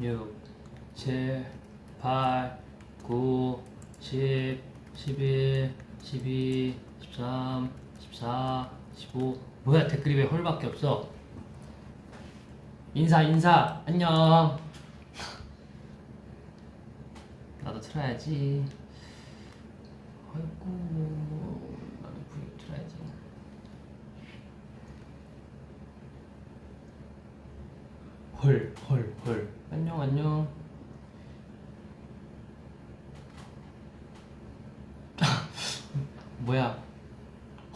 6, 7, 8, 9, 10, 11, 12, 13, 14, 15. 뭐야, 댓글이 왜 헐밖에 없어? 인사 안녕. 나도 틀어야지. 아이고, 나도 브이앱 틀어야지. 헐. 안녕. 뭐야?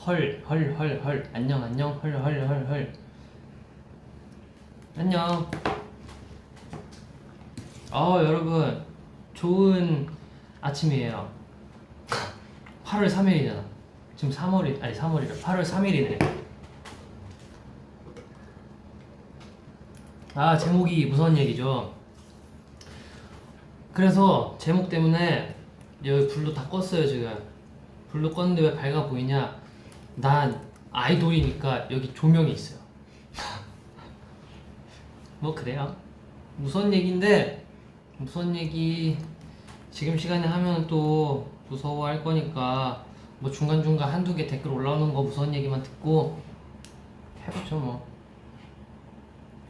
헐. 안녕. 헐. 안녕. 여러분, 좋은 아침이에요. 8월 3일이잖아. 지금 3월이래. 8월 3일이네. 제목이 무서운 얘기죠. 그래서 제목 때문에 여기 불도 다 껐어요. 지금 불도 껐는데 왜 밝아 보이냐? 난 아이돌이니까 여기 조명이 있어요. 뭐 그래요. 무서운 얘기인데, 무서운 얘기 지금 시간에 하면 또 무서워할 거니까 뭐 중간중간 한두 개 댓글 올라오는 거 무서운 얘기만 듣고 해보죠 뭐.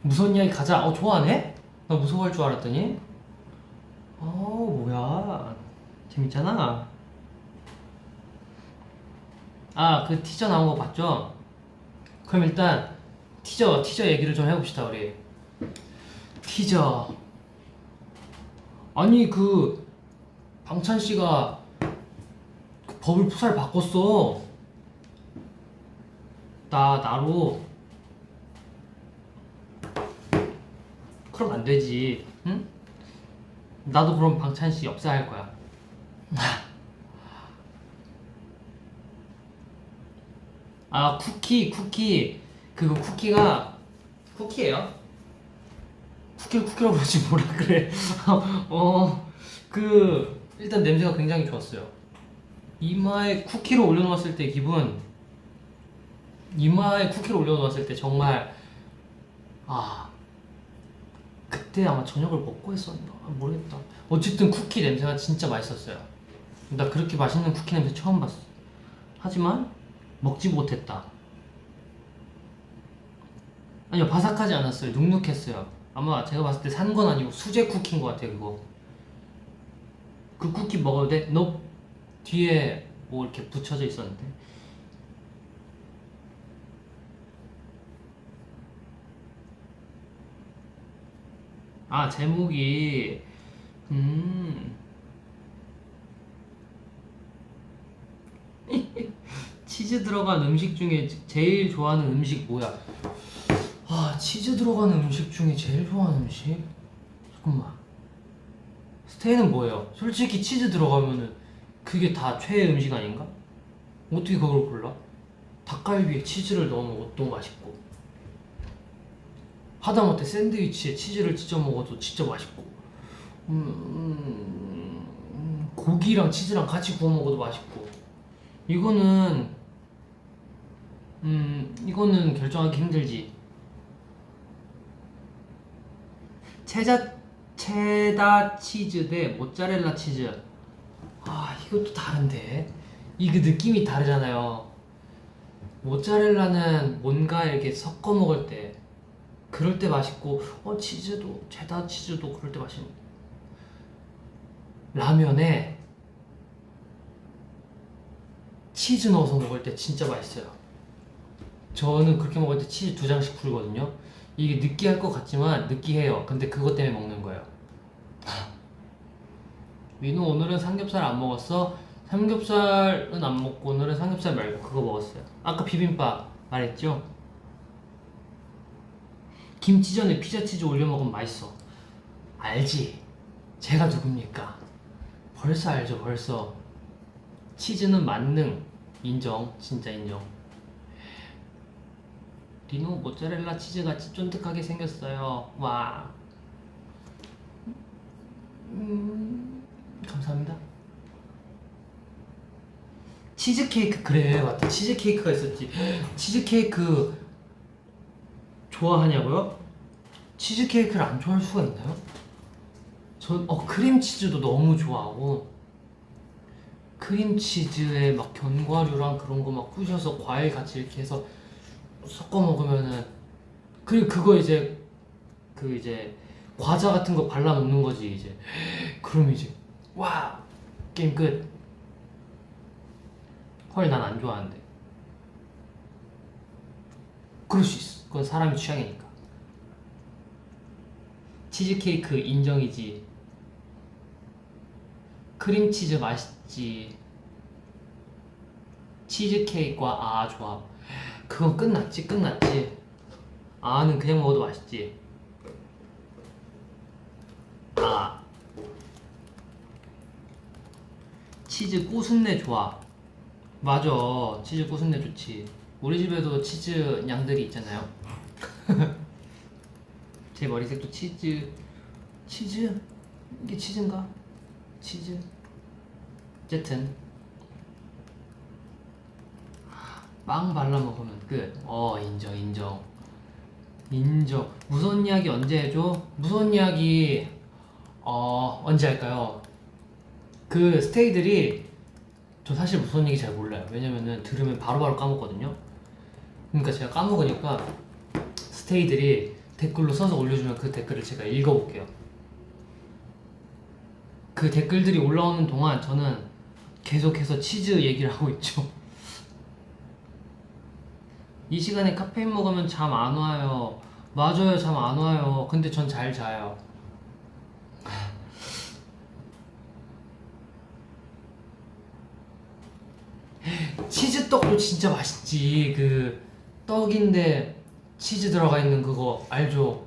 무서운 이야기 가자. 좋아하네? 나 무서워할 줄 알았더니. 뭐야. 재밌잖아. 그 티저 나온 거 봤죠? 그럼 일단 티저 얘기를 좀 해봅시다 우리. 티저. 아니 방찬 씨가 그 법을 푸살 바꿨어. 나로. 그럼 안 되지, 응? 나도 그럼 방찬 씨 역사할 거야. 쿠키. 그거 쿠키가 쿠키예요? 쿠키를 쿠키라고 그러지 뭐라 그래. 일단 냄새가 굉장히 좋았어요. 이마에 쿠키를 올려놓았을 때 기분. 이마에 쿠키를 올려놓았을 때 정말 그때 아마 저녁을 먹고 했었나 모르겠다. 어쨌든 쿠키 냄새가 진짜 맛있었어요. 나 그렇게 맛있는 쿠키 냄새 처음 봤어. 하지만 먹지 못했다. 아니요, 바삭하지 않았어요. 눅눅했어요. 아마 제가 봤을 때 산 건 아니고 수제 쿠키인 것 같아. 그거 그 쿠키 먹어도 돼? 너 뒤에 뭐 이렇게 붙여져 있었는데. 제목이 치즈 들어간 음식 중에 제일 좋아하는 음식 뭐야? 치즈 들어간 음식 중에 제일 좋아하는 음식? 잠깐만. 스테이는 뭐예요? 솔직히 치즈 들어가면은 그게 다 최애 음식 아닌가? 어떻게 그걸 골라? 닭갈비에 치즈를 넣어 먹어도 맛있고, 하다못해 샌드위치에 치즈를 찍어 먹어도 진짜 맛있고, 고기랑 치즈랑 같이 구워 먹어도 맛있고. 이거는 결정하기 힘들지. 체다 치즈 대 모짜렐라 치즈. 이것도 다른데. 이게 느낌이 다르잖아요. 모짜렐라는 뭔가 이렇게 섞어 먹을 때, 그럴 때 맛있고, 치즈도, 체다 치즈도 그럴 때 맛있는. 라면에 치즈 넣어서 먹을 때 진짜 맛있어요. 저는 그렇게 먹을 때 치즈 2장씩 풀거든요. 이게 느끼할 것 같지만 느끼해요. 근데 그것 때문에 먹는 거예요. 민우 오늘은 삼겹살 안 먹었어? 삼겹살은 안 먹고 오늘은 삼겹살 말고 그거 먹었어요. 아까 비빔밥 말했죠? 김치전에 피자치즈 올려 먹으면 맛있어. 알지? 제가 누굽니까? 벌써 알죠, 벌써. 치즈는 만능. 인정, 진짜 인정. 리노 모짜렐라 치즈같이 쫀득하게 생겼어요. 와. 감사합니다. 치즈케이크, 그래 맞다. 치즈케이크가 있었지. 치즈케이크 좋아하냐고요? 치즈케이크를 안 좋아할 수가 있나요? 전 크림치즈도 너무 좋아하고, 크림치즈에 막 견과류랑 그런 거 막 부셔서 과일 같이 이렇게 해서 섞어 먹으면은, 그리고 그거 이제 과자 같은 거 발라 놓는 거지 이제. 그럼 이제 와, 게임 끝. 헐, 난 안 좋아하는데. 그럴 수 있어. 그건 사람의 취향이니까. 치즈케이크 인정이지. 크림치즈 맛있지. 치즈케이크와 조합. 그건 끝났지. 아는 그냥 먹어도 맛있지. 치즈 꼬순내 좋아. 맞아, 치즈 꼬순내 좋지. 우리 집에도 치즈 양들이 있잖아요. 제 머리색도 치즈. 이게 치즈인가? 치즈. 어쨌든 빵 발라 먹으면 끝. 인정. 무서운 이야기 언제 해줘? 무서운 이야기 언제 할까요? 그 스테이들이, 저 사실 무서운 얘기 잘 몰라요. 왜냐면은 들으면 바로바로 까먹거든요. 그러니까 제가 까먹으니까 스테이들이 댓글로 써서 올려주면 그 댓글을 제가 읽어볼게요. 그 댓글들이 올라오는 동안 저는 계속해서 치즈 얘기를 하고 있죠. 이 시간에 카페인 먹으면 잠 안 와요. 맞아요, 잠 안 와요. 근데 전 잘 자요. 치즈떡도 진짜 맛있지. 그 떡인데 치즈 들어가 있는 그거 알죠?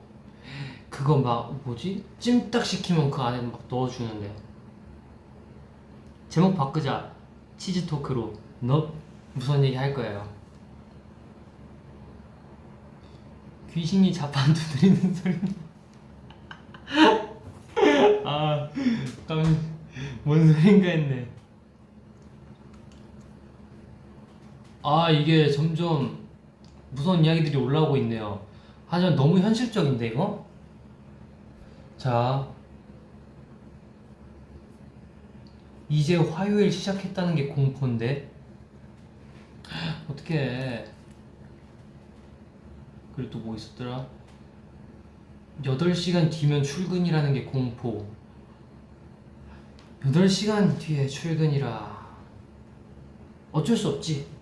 그거 막 뭐지? 찜닭 시키면 그 안에 막 넣어주는데. 제목 바꾸자. 치즈 토크로. 너 무슨 얘기 할 거예요? 귀신이 자판 두드리는 소리. 아, 뭔 소린가 했네. 이게 점점 무서운 이야기들이 올라오고 있네요. 하지만 너무 현실적인데 이거? 자, 이제 화요일 시작했다는 게 공포인데 어떡해. 그리고 또 뭐 있었더라? 8시간 뒤면 출근이라는 게 공포. 8시간 뒤에 출근이라. 어쩔 수 없지.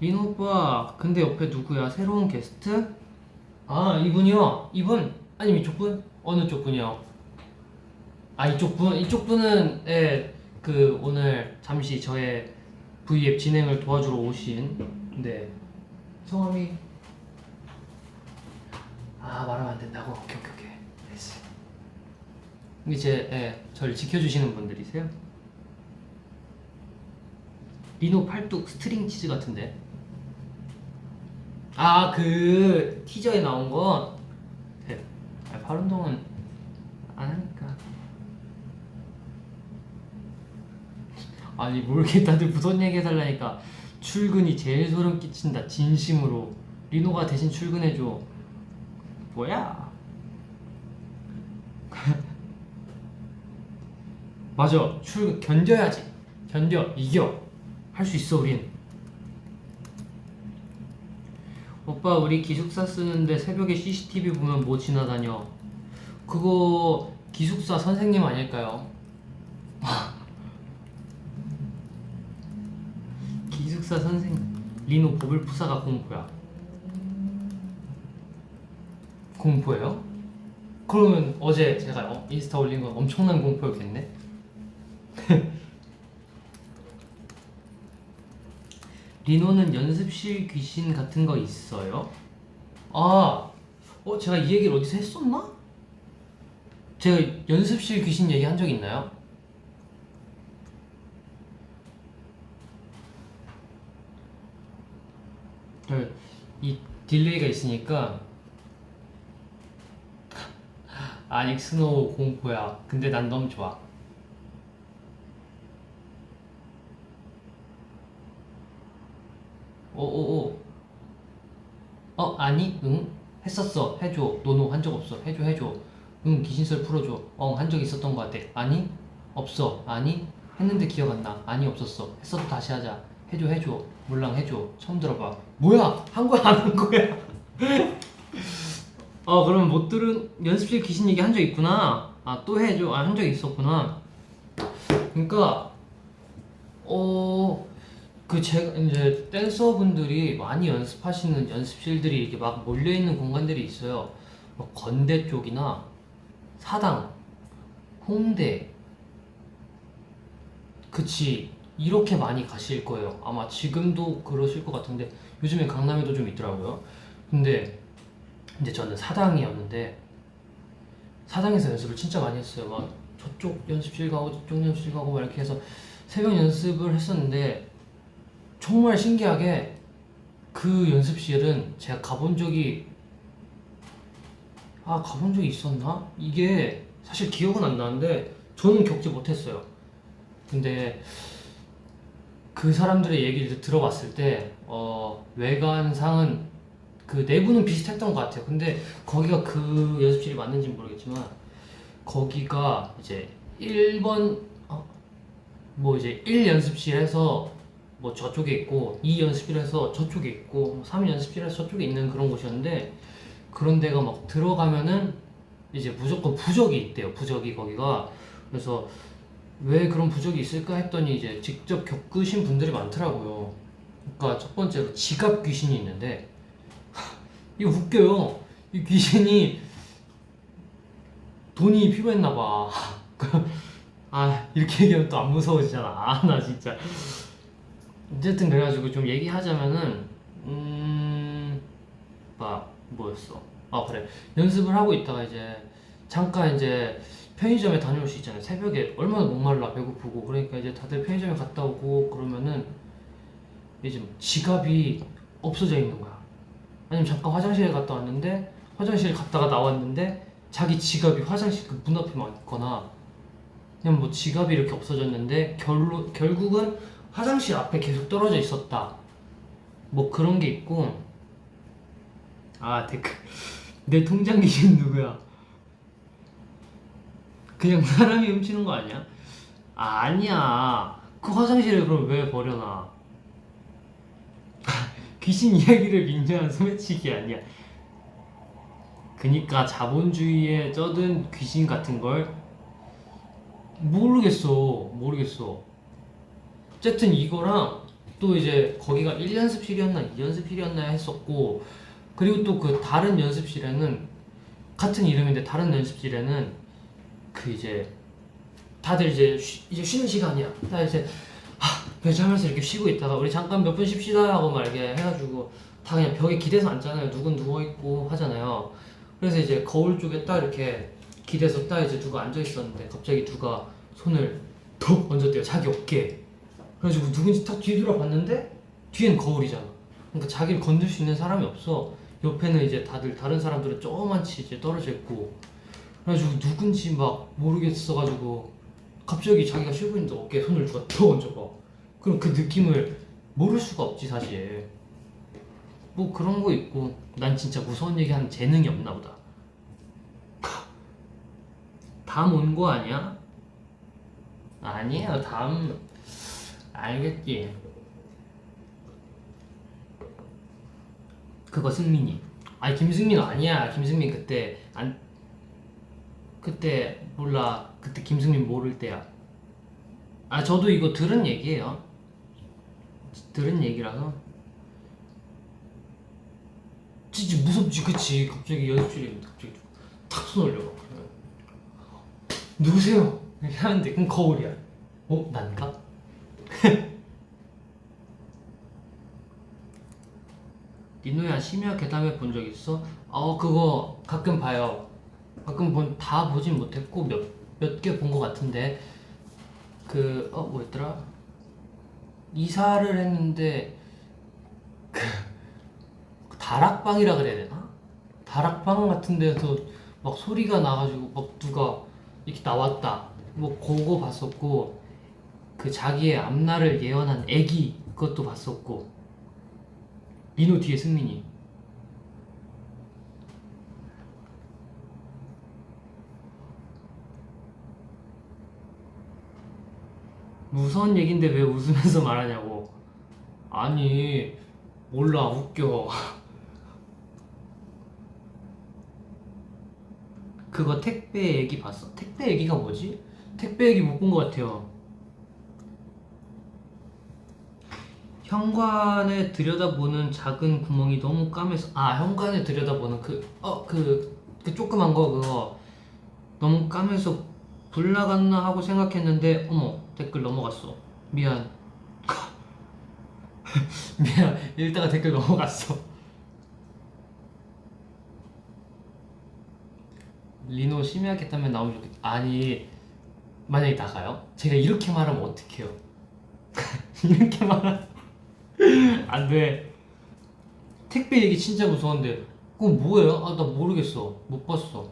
민호 오빠, 근데 옆에 누구야? 새로운 게스트? 이분이요? 이분? 아니면 이쪽 분? 어느 쪽 분이요? 이쪽 분은 오늘 잠시 저의 V앱 진행을 도와주러 오신, 성함이 말하면 안 된다고? 오케이. 됐어. 이제 저를 지켜주시는 분들이세요. 리노 팔뚝 스트링 치즈 같은데. 그 티저에 나온 거. 팔 운동은 안 하니까. 아니, 뭐 이렇게 다들 무슨 얘기 해달라니까. 출근이 제일 소름 끼친다, 진심으로. 리노가 대신 출근해줘. 뭐야? 맞아, 출근 견뎌야지. 이겨. 할 수 있어, 우린. 오빠, 우리 기숙사 쓰는데 새벽에 CCTV 보면 뭐 지나다녀? 그거 기숙사 선생님 아닐까요? 기숙사 선생님. 리노 버블푸사가 공포야. 공포예요? 그러면 어제 제가 인스타 올린 건 엄청난 공포였겠네? 리노는 연습실 귀신 같은 거 있어요? 제가 이 얘기를 어디서 했었나? 제가 연습실 귀신 얘기 한 적 있나요? 이 딜레이가 있으니까. 닉스노우 공포야. 근데 난 너무 좋아. 오오오. 아니, 응? 했었어. 해줘. 노노 한 적 없어. 해줘. 응, 귀신설 풀어줘. 한 적 있었던 것 같아. 아니? 없어. 아니? 했는데 기억 안 나. 아니, 없었어. 했어도 다시 하자. 해줘. 몰랑 해줘. 처음 들어봐. 뭐야? 한 거야, 안 한 거야? 그럼 못 들은 연습실 귀신 얘기 한 적 있구나. 또 해줘. 한 적 있었구나. 그러니까 제가 이제 댄서분들이 많이 연습하시는 연습실들이 이렇게 막 몰려 있는 공간들이 있어요. 뭐 건대 쪽이나 사당, 홍대, 그치, 이렇게 많이 가실 거예요. 아마 지금도 그러실 것 같은데 요즘에 강남에도 좀 있더라고요. 근데 이제 저는 사당이었는데 사당에서 연습을 진짜 많이 했어요. 막 저쪽 연습실 가고 저쪽 연습실 가고 막 이렇게 해서 새벽 연습을 했었는데 정말 신기하게 그 연습실은 제가 가본 적이 있었나? 이게 사실 기억은 안 나는데 저는 겪지 못했어요. 근데 그 사람들의 얘기를 들어봤을 때 외관상은 그 내부는 비슷했던 것 같아요. 근데 거기가 그 연습실이 맞는지 모르겠지만 거기가 이제 1번 뭐 이제 1 연습실에서 뭐 저쪽에 있고 2 연습실에서 저쪽에 있고 3 연습실에서 저쪽에 있는 그런 곳이었는데 그런 데가 막 들어가면은 이제 무조건 부적이 있대요. 부적이 거기가. 그래서 왜 그런 부적이 있을까 했더니 이제 직접 겪으신 분들이 많더라고요. 그러니까 첫 번째로 지갑 귀신이 있는데 이거 웃겨요. 이 귀신이 돈이 필요했나 봐. 이렇게 얘기하면 또 안 무서워지잖아. 나 진짜. 어쨌든 그래가지고 좀 얘기하자면은 뭐였어? 그래. 연습을 하고 있다가 이제 잠깐 이제 편의점에 다녀올 수 있잖아요. 새벽에 얼마나 목말라 배고프고 그러니까 이제 다들 편의점에 갔다 오고 그러면은 이제 지갑이 없어져 있는 거야. 아니면 잠깐 화장실에 갔다 왔는데 화장실 갔다가 나왔는데 자기 지갑이 화장실 그 문 앞에 막 있거나 그냥 뭐 지갑이 이렇게 없어졌는데 결국은 화장실 앞에 계속 떨어져 있었다. 뭐 그런 게 있고. 댓글. 내 통장 귀신 누구야? 그냥 사람이 훔치는 거 아니야? 아니야. 그 화장실에 그럼 왜 버려놔? 귀신 이야기를 빙자한 소매치기 아니야. 그니까 자본주의에 쩌든 귀신 같은 걸 모르겠어. 어쨌든 이거랑 또 이제 거기가 1연습실이었나 2연습실이었나 했었고 그리고 또 그 다른 연습실에는 같은 이름인데 다른 연습실에는 그 이제 다들 이제 쉬는 시간이야. 다 이제 배자면서 이렇게 쉬고 있다가 우리 잠깐 몇 분 쉽시다 하고 막 이렇게 해가지고 다 그냥 벽에 기대서 앉잖아요. 누군 누워있고 하잖아요. 그래서 이제 거울 쪽에 딱 이렇게 기대서 딱 이제 누가 앉아있었는데 갑자기 누가 손을 톡 얹었대요. 자기 어깨에. 그래가지고 누군지 딱 뒤돌아봤는데 뒤엔 거울이잖아. 그러니까 자기를 건들 수 있는 사람이 없어. 옆에는 이제 다른 사람들은 조그만치 이제 떨어져 있고. 그래가지고 누군지 막 모르겠어가지고 갑자기 자기가 쉬고 있는데 어깨에 손을 누가 톡 얹어봐. 그럼 그 느낌을 모를 수가 없지 사실. 뭐 그런 거 있고 난 진짜 무서운 얘기 하는 재능이 없나 보다. 다음 온 거 아니야? 아니야, 다음 알겠지. 그거 승민이. 김승민 아니야. 김승민 그때 몰라. 그때 김승민 모를 때야. 저도 이거 들은 얘기예요. 들은 얘기라서. 진짜 무섭지, 그치? 갑자기 연습실에 갑자기 탁 손 올려봐. 누구세요? 이렇게 하는데 그럼 거울이야. 난가? 니노야 심야 괴담해 본 적 있어? 그거 가끔 봐요. 가끔 다 보진 못했고 몇 개 본 것 같은데 뭐였더라? 이사를 했는데 그 다락방이라 그래야 되나? 다락방 같은 데서 막 소리가 나가지고 막 누가 이렇게 나왔다. 뭐 그거 봤었고 그 자기의 앞날을 예언한 애기 그것도 봤었고. 민호 뒤에 승민이. 무서운 얘긴데 왜 웃으면서 말하냐고. 아니 몰라 웃겨. 그거 택배 얘기 봤어? 택배 얘기가 뭐지? 택배 얘기 못 본 것 같아요. 현관에 들여다보는 작은 구멍이 너무 까매서. 아, 현관에 들여다보는 그 조그만 거 그거 너무 까매서 불 나갔나 하고 생각했는데 어머 댓글 넘어갔어. 미안. 미안, 읽다가 댓글 넘어갔어. 리노 심해하겠다면 나오면 좋겠다. 아니 만약에 나가요? 제가 이렇게 말하면 어떡해요? 이렇게 말하면 안돼. 택배 얘기 진짜 무서운데 그거 뭐예요? 아 나 모르겠어, 못 봤어.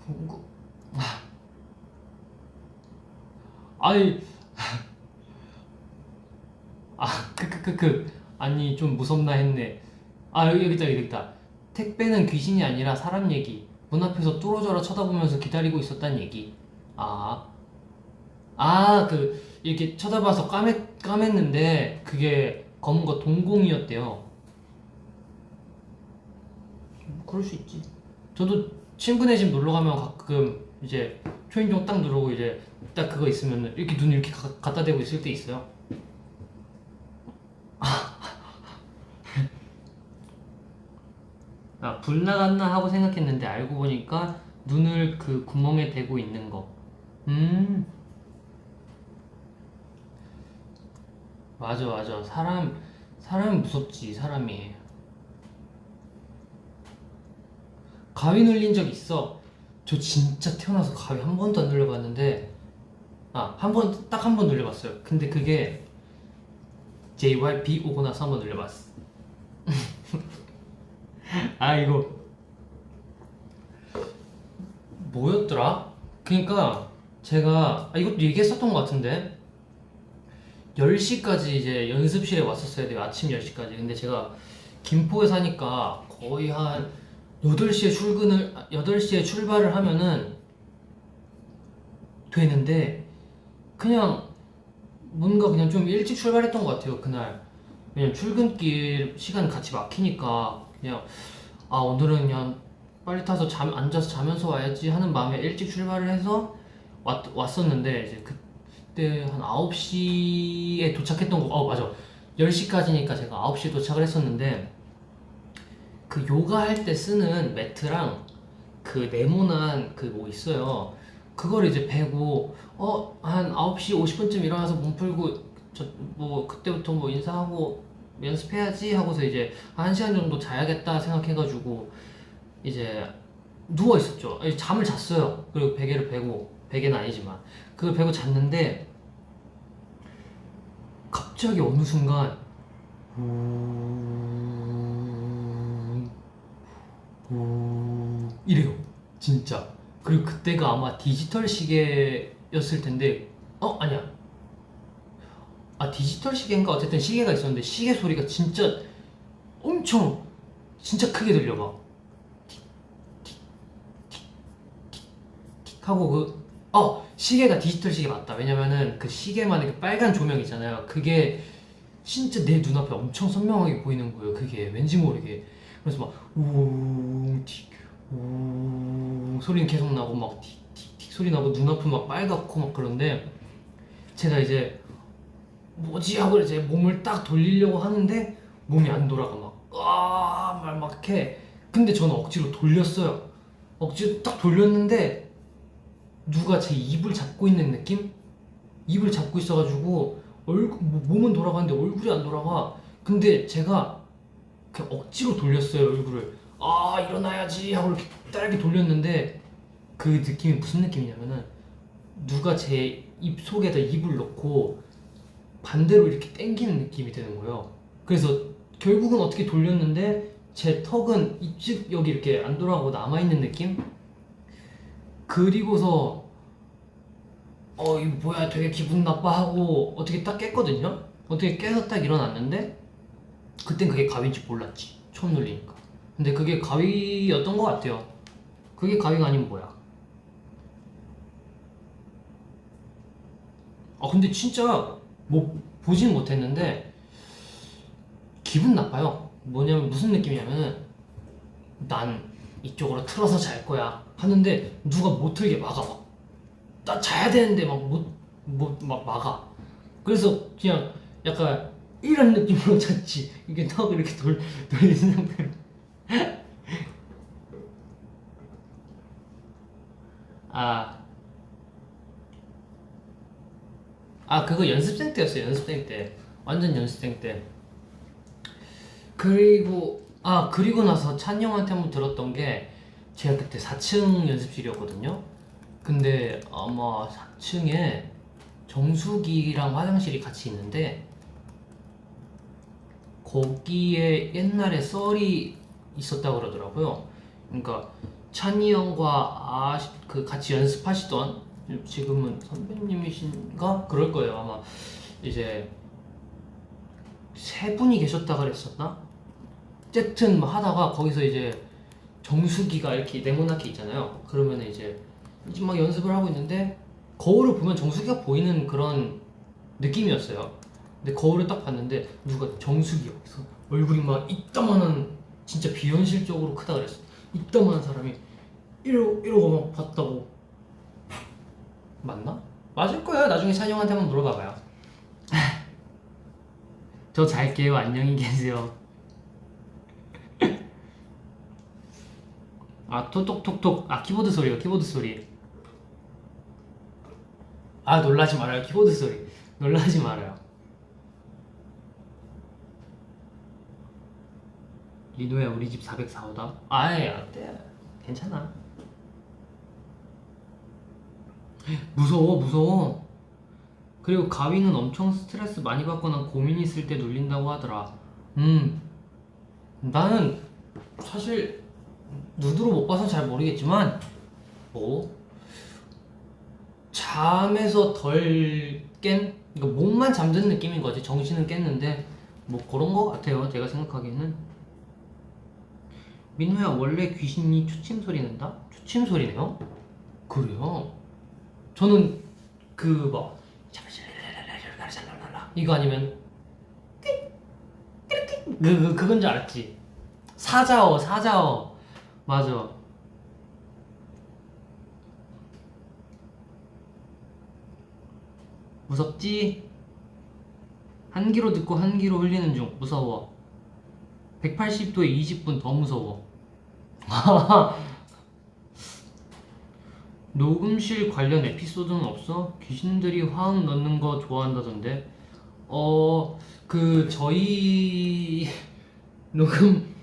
그거 아니 크크크크. 아니 좀 무섭나 했네. 아 여기 있다 여기 있다. 택배는 귀신이 아니라 사람 얘기. 문 앞에서 뚫어져라 쳐다보면서 기다리고 있었단 얘기. 아, 그 이렇게 쳐다봐서 까맸는데 그게 검은 거 동공이었대요. 그럴 수 있지. 저도 친구네 집 놀러 가면 가끔 이제 초인종 딱 누르고 이제 딱 그거 있으면 이렇게 눈 이렇게 갖다 대고 있을 때 있어요. 아, 불 나갔나 하고 생각했는데 알고 보니까 눈을 그 구멍에 대고 있는 거. 음, 맞아, 맞아. 사람이 무섭지, 사람이. 가위 눌린 적 있어. 저 진짜 태어나서 가위 한 번도 안 눌려봤는데, 아, 딱 한 번 눌려봤어요. 근데 그게 JYP 오고 나서 한 번 눌려봤어. 아, 이거 뭐였더라? 그니까 제가, 이것도 얘기했었던 것 같은데, 10시까지 이제 연습실에 왔었어야 돼요. 아침 10시까지. 근데 제가 김포에 사니까 거의 한 8시에 출발을 하면은 되는데, 그냥 뭔가 그냥 좀 일찍 출발했던 것 같아요, 그날. 왜냐면 출근길 시간 같이 막히니까 그냥, 아, 오늘은 그냥 빨리 타서 앉아서 자면서 와야지 하는 마음에 일찍 출발을 해서 왔었는데, 이제 그때 한 9시에 도착했던 거, 맞아. 10시까지니까 제가 9시에 도착을 했었는데, 그 요가 할 때 쓰는 매트랑 그 네모난 그 뭐 있어요. 그걸 이제 베고 한 9시 50분쯤 일어나서 몸 풀고 저 뭐 그때부터 뭐 인사하고 연습해야지 하고서 이제 한 1시간 정도 자야겠다 생각해가지고 이제 누워 있었죠. 잠을 잤어요. 그리고 베개를 베고, 베개는 아니지만 그걸 베고 잤는데 갑자기 어느 순간 이래요. 진짜. 그리고 그때가 아마 디지털 시계였을 텐데, 아니야. 아, 디지털 시계인가? 어쨌든 시계가 있었는데 시계 소리가 진짜 엄청 진짜 크게 들려. 막 하고 시계가 디지털 시계 맞다. 왜냐면은 그 시계만의 그 빨간 조명 있잖아요. 그게 진짜 내 눈앞에 엄청 선명하게 보이는 거예요. 그게 왠지 모르게. 그래서 막 우웅 틱 우웅 소리는 계속 나고 막 틱틱틱 소리 나고 눈앞은 막 빨갛고 막 그런데, 제가 이제 뭐지 하고 이제 몸을 딱 돌리려고 하는데 몸이 안 돌아가. 막 해. 근데 저는 억지로 돌렸어요. 억지로 딱 돌렸는데 누가 제 입을 잡고 있는 느낌? 입을 잡고 있어가지고 몸은 돌아가는데 얼굴이 안 돌아가. 근데 제가 그냥 억지로 돌렸어요, 얼굴을. 아, 일어나야지 하고 이렇게 딸게 돌렸는데, 그 느낌이 무슨 느낌이냐면은 누가 제 입 속에다 입을 넣고 반대로 이렇게 당기는 느낌이 드는 거예요. 그래서 결국은 어떻게 돌렸는데 제 턱은 이쪽 여기 이렇게 안 돌아가고 남아있는 느낌? 그리고서 이거 뭐야 되게 기분 나빠하고 어떻게 딱 깼거든요? 어떻게 깨서 딱 일어났는데, 그땐 그게 가위인지 몰랐지, 처음 눌리니까. 근데 그게 가위였던 것 같아요. 그게 가위가 아니면 뭐야? 아 근데 진짜 뭐 보진 못했는데 기분 나빠요. 뭐냐면 무슨 느낌이냐면은 난 이쪽으로 틀어서 잘 거야 하는데 누가 못 틀게 막아. 나 자야 되는데 막 막아. 그래서 그냥 약간 이런 느낌으로 잤지. 이게 턱 이렇게 돌리는 상태로. 아, 그거 연습생 때였어요. 연습생 때. 완전 연습생 때. 그리고 나서 찬이 형한테 한번 들었던 게 제가 그때 4층 연습실이었거든요. 근데 아마 4층에 정수기랑 화장실이 같이 있는데 거기에 옛날에 썰이 있었다 그러더라고요. 그러니까 찬이 형과 그 같이 연습하시던 지금은 선배님이신가 그럴 거예요. 아마 이제 세 분이 계셨다 그랬었나? 어쨌든 뭐 하다가 거기서 이제 정수기가 이렇게 네모나게 있잖아요. 그러면 이제 막 연습을 하고 있는데 거울을 보면 정수기가 보이는 그런 느낌이었어요. 근데 거울을 딱 봤는데 누가 정수기야. 그래서 얼굴이 막 이따만한 진짜 비현실적으로 크다 그랬어. 이따만한 사람이 이러고 막 봤다고. 맞나? 맞을 거예요. 나중에 찬이 형한테 한번 물어봐봐요. 저 잘게요. 안녕히 계세요. 톡톡톡톡. 키보드 소리요. 키보드 소리. 놀라지 말아요. 키보드 소리. 놀라지 말아요. 리노야 우리 집 404호다. 아이 안돼. 괜찮아. 무서워. 그리고 가위는 엄청 스트레스 많이 받거나 고민 있을 때 눌린다고 하더라. 나는 사실 눈으로 못 봐서 잘 모르겠지만 뭐 잠에서 덜 그러니까 몸만 잠든 느낌인 거지. 정신은 깼는데 뭐 그런 거 같아요. 제가 생각하기에는. 민호야 원래 귀신이 추침 소리 낸다? 추침 소리네요? 그래요? 저는 뭐 이거 아니면 그건 줄 알았지. 사자어 맞아. 무섭지? 한 귀로 듣고 한 귀로 흘리는 중. 무서워. 180도에 20분 더 무서워. 녹음실 관련 에피소드는 없어? 귀신들이 화음 넣는 거 좋아한다던데. 저희 녹음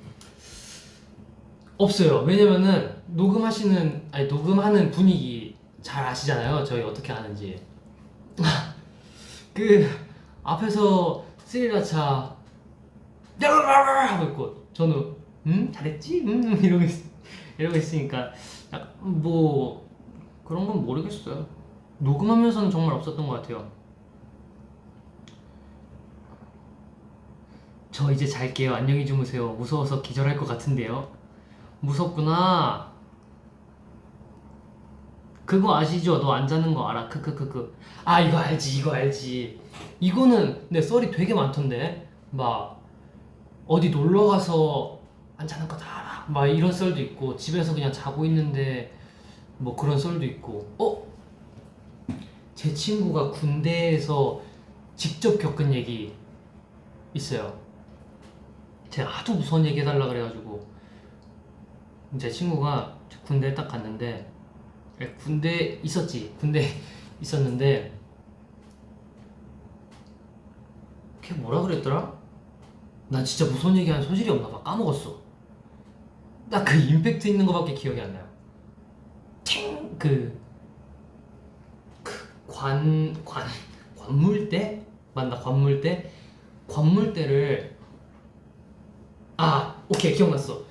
없어요. 왜냐면은 녹음하는 분위기 잘 아시잖아요. 저희 어떻게 하는지. 앞에서 스리라차 하고 있고 저는 잘했지? 이러고 있으니까 뭐 그런 건 모르겠어요. 녹음하면서는 정말 없었던 것 같아요. 저 이제 잘게요. 안녕히 주무세요. 무서워서 기절할 것 같은데요. 무섭구나. 그거 아시죠? 너 안 자는 거 알아? 크크크크. 이거 알지. 이거는 내 썰이 되게 많던데. 막 어디 놀러 가서 안 자는 거 다 알아. 막 이런 썰도 있고 집에서 그냥 자고 있는데 뭐 그런 썰도 있고. 제 친구가 군대에서 직접 겪은 얘기 있어요. 제가 하도 무서운 얘기 해달라 그래가지고 제 친구가 군대에 딱 갔는데 군대 있었는데 걔 뭐라 그랬더라? 난 진짜 무서운 얘기하는 소질이 없나 봐. 까먹었어. 딱 그 임팩트 있는 거밖에 기억이 안 나요. 관물대? 맞나? 관물대를 오케이 기억났어.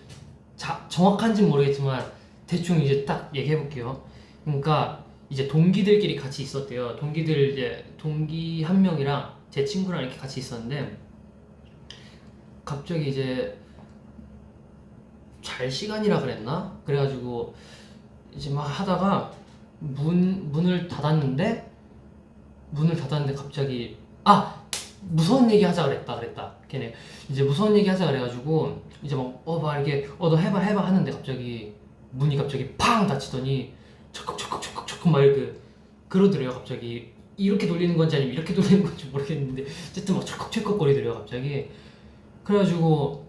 정확한지는 모르겠지만 대충 이제 딱 얘기해볼게요. 그러니까 이제 동기들끼리 같이 있었대요. 동기 한 명이랑 제 친구랑 이렇게 같이 있었는데 갑자기 이제 잘 시간이라 그랬나? 그래가지고 이제 막 하다가 문을 닫았는데 갑자기 무서운 얘기 하자 그랬다 걔네 이제 무서운 얘기 하자 그래가지고 이제 막 이렇게 너 해봐 하는데 갑자기 문이 갑자기 팡 닫히더니 척척척척척척 막 이렇게 그러더래요. 갑자기 이렇게 돌리는 건지 아니면 이렇게 돌리는 건지 모르겠는데 어쨌든 막 철컥철컥 거리더래요 갑자기. 그래가지고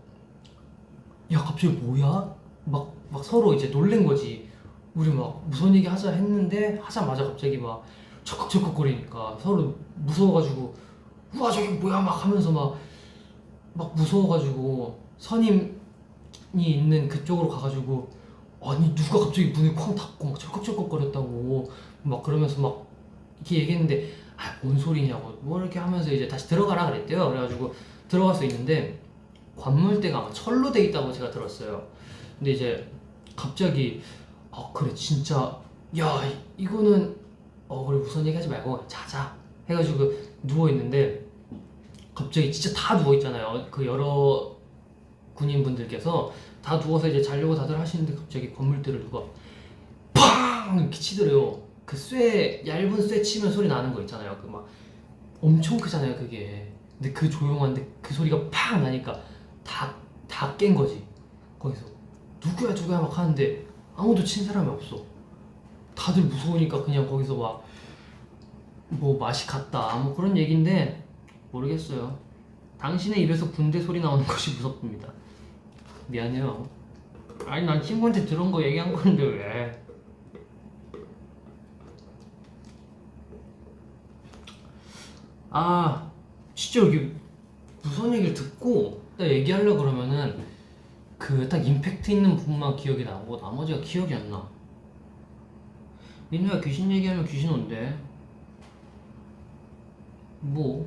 야 갑자기 뭐야? 막 서로 이제 놀란 거지. 우리 막 무서운 얘기 하자 했는데 하자마자 갑자기 막 철컥철컥 거리니까 서로 무서워가지고 우와 저기 뭐야 막 하면서 막 무서워가지고 선임이 있는 그쪽으로 가가지고 아니 누가 갑자기 문을 쾅 닫고 막 철컥철컥 거렸다고 막 그러면서 막 이렇게 얘기했는데 뭔 소리냐고 뭐 이렇게 하면서 이제 다시 들어가라 그랬대요. 그래가지고 들어가서 있는데 관물대가 아마 철로 돼 있다고 제가 들었어요. 근데 이제 갑자기 그래 진짜 야 이거는 그래 무슨 얘기 하지 말고 자자 해가지고 누워있는데 갑자기 진짜 다 누워있잖아요. 그 여러 군인분들께서 다 누워서 이제 자려고 다들 하시는데 갑자기 건물대를 누가 팡 이렇게 치더래요. 그 얇은 쇠 치면 소리 나는 거 있잖아요. 그 막 엄청 크잖아요 그게. 근데 그 조용한데 그 소리가 팡 나니까 다 깬 거지. 거기서 누구야 막 하는데 아무도 친 사람이 없어. 다들 무서우니까 그냥 거기서 막 뭐 맛이 갔다 뭐 그런 얘긴데 모르겠어요. 당신의 입에서 군대 소리 나오는 것이 무섭습니다. 미안해요. 아니 난 친구한테 들은 거 얘기한 건데 왜? 진짜 여기 무슨 얘기를 듣고 딱 얘기하려고 그러면은 그 딱 임팩트 있는 부분만 기억이 나고 나머지가 기억이 안 나. 민우야 귀신 얘기하면 귀신 온대. 뭐?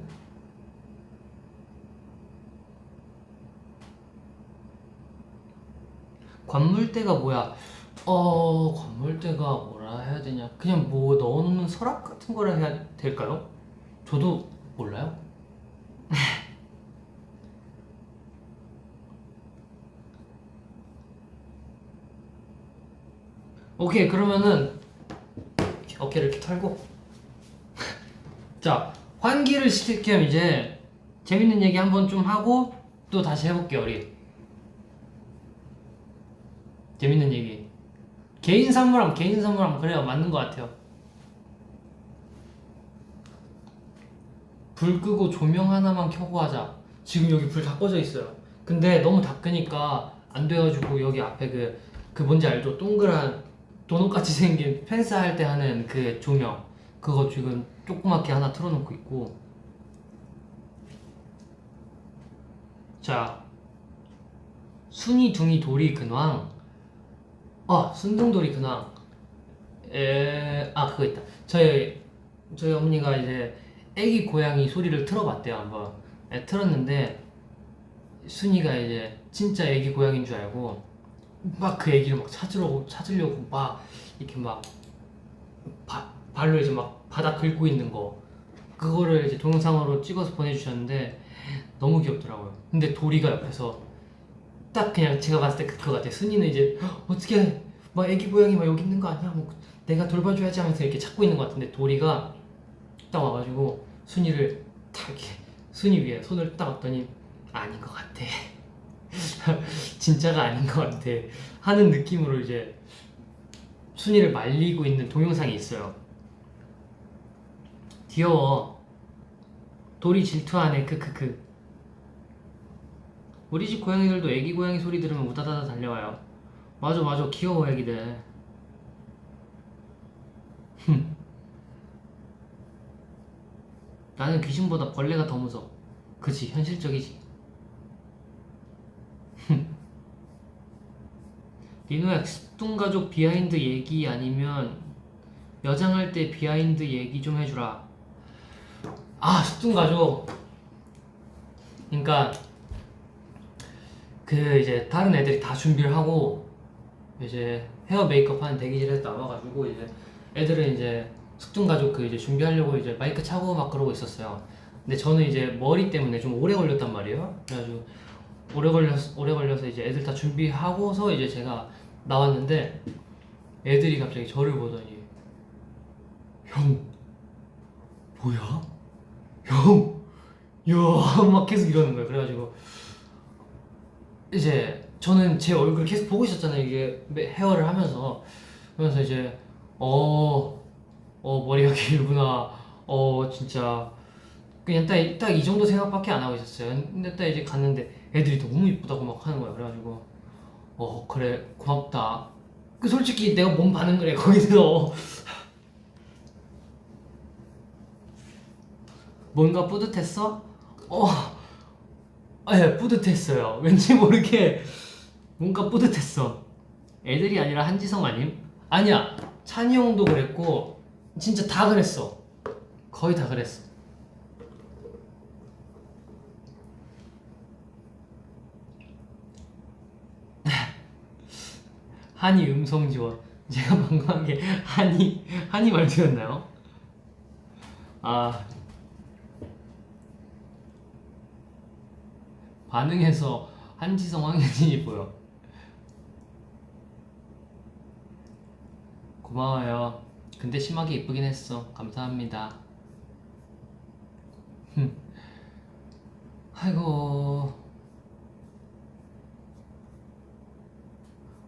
관물대가 뭐야? 관물대가 뭐라 해야 되냐? 그냥 뭐 넣어놓는 서랍 같은 거라 해야 될까요? 저도 몰라요. 오케이 그러면은 어깨를 이렇게 털고 자 환기를 시킬 겸 이제 재밌는 얘기 한번 좀 하고 또 다시 해볼게요. 우리 재밌는 얘기 개인 선물함 그래요. 맞는 것 같아요. 불 끄고 조명 하나만 켜고 하자. 지금 여기 불 다 꺼져 있어요. 근데 너무 다 끄니까 안 돼가지고 여기 앞에 그 뭔지 알죠? 동그란 도넛같이 생긴 펜스 할 때 하는 그 조명 그거 지금 조그맣게 하나 틀어놓고 있고. 자 순이 둥이 돌이 근황. 순둥돌이 근황. 그거 있다. 저희 어머니가 이제 애기 고양이 소리를 틀어봤대요 한번. 틀었는데 순이가 이제 진짜 애기 고양이인 줄 알고 막 그 애기를 막 찾으려고 막 이렇게 막 발로 이제 막 바닥 긁고 있는 거 그거를 이제 동영상으로 찍어서 보내주셨는데 너무 귀엽더라고요. 근데 도리가 옆에서 딱 그냥 제가 봤을 때 그거 같아요. 순이는 이제 어떻게 막 애기 고양이 막 여기 있는 거 아니야? 뭐 내가 돌봐줘야지 하면서 이렇게 찾고 있는 것 같은데 도리가 딱 와가지고 순이를 딱 이렇게 순이 위에 손을 딱 얹더니 아닌 것 같아. 진짜가 아닌 것 같아 하는 느낌으로 이제 순이를 말리고 있는 동영상이 있어요. 귀여워. 돌이 질투하네. 크크크. 우리 집 고양이들도 애기 고양이 소리 들으면 우다다다 달려와요. 맞아 귀여워 애기들. 나는 귀신보다 벌레가 더 무서워. 그치 현실적이지. 민호야 뚱가족 비하인드 얘기 아니면 여장할 때 비하인드 얘기 좀 해주라. 뚱가족. 그러니까 그 이제 다른 애들이 다 준비를 하고 이제 헤어 메이크업 하는 대기실에서 나와가지고 이제 애들은 이제 숙뚱가족 그 이제 준비하려고 이제 마이크 차고 막 그러고 있었어요. 근데 저는 이제 머리 때문에 좀 오래 걸렸단 말이에요. 그래가지고 오래 걸려서 이제 애들 다 준비하고서 이제 제가 나왔는데 애들이 갑자기 저를 보더니 형 뭐야? 형! 야 막 계속 이러는 거예요. 그래가지고 이제 저는 제 얼굴 계속 보고 있었잖아요. 이게 헤어를 하면서 그러면서 이제 머리가 길구나. 진짜 그냥 딱 이 정도 생각밖에 안 하고 있었어요. 근데 딱 이제 갔는데 애들이 너무 이쁘다고 막 하는 거야. 그래가지고 그래 고맙다. 그 솔직히 내가 몸 반응 그래 거기서 뭔가 뿌듯했어? 예, 뿌듯했어요. 왠지 모르게 뭔가 뿌듯했어. 애들이 아니라 한지성 아님? 아니야. 찬이 형도 그랬고 진짜 다 그랬어. 거의 다 그랬어. 한이 음성 지원. 제가 방금 한 게 한이 말투였나요? 아 반응해서 한지성 황현진이 보여. 고마워요. 근데 심하게 이쁘긴 했어. 감사합니다. 아이고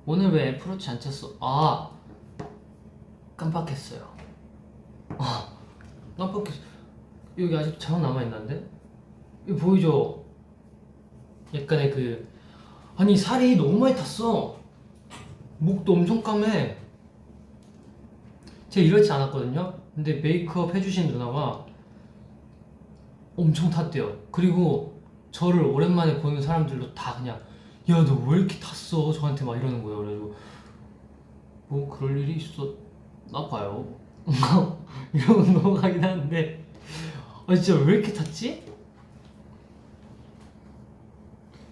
오늘 왜 애플워치 안 쳤어? 깜빡했어요. 깜빡했어. 여기 아직 자원 남아있는데? 이거 보이죠? 약간의 아니 살이 너무 많이 탔어. 목도 엄청 까매. 제가 이렇지 않았거든요? 근데 메이크업 해주신 누나가 엄청 탔대요. 그리고 저를 오랜만에 보는 사람들도 다 그냥 야 너 왜 이렇게 탔어? 저한테 막 이러는 거예요. 그래가지고 뭐 그럴 일이 있었나 봐요. 이러고 넘어가긴 하는데 진짜 왜 이렇게 탔지?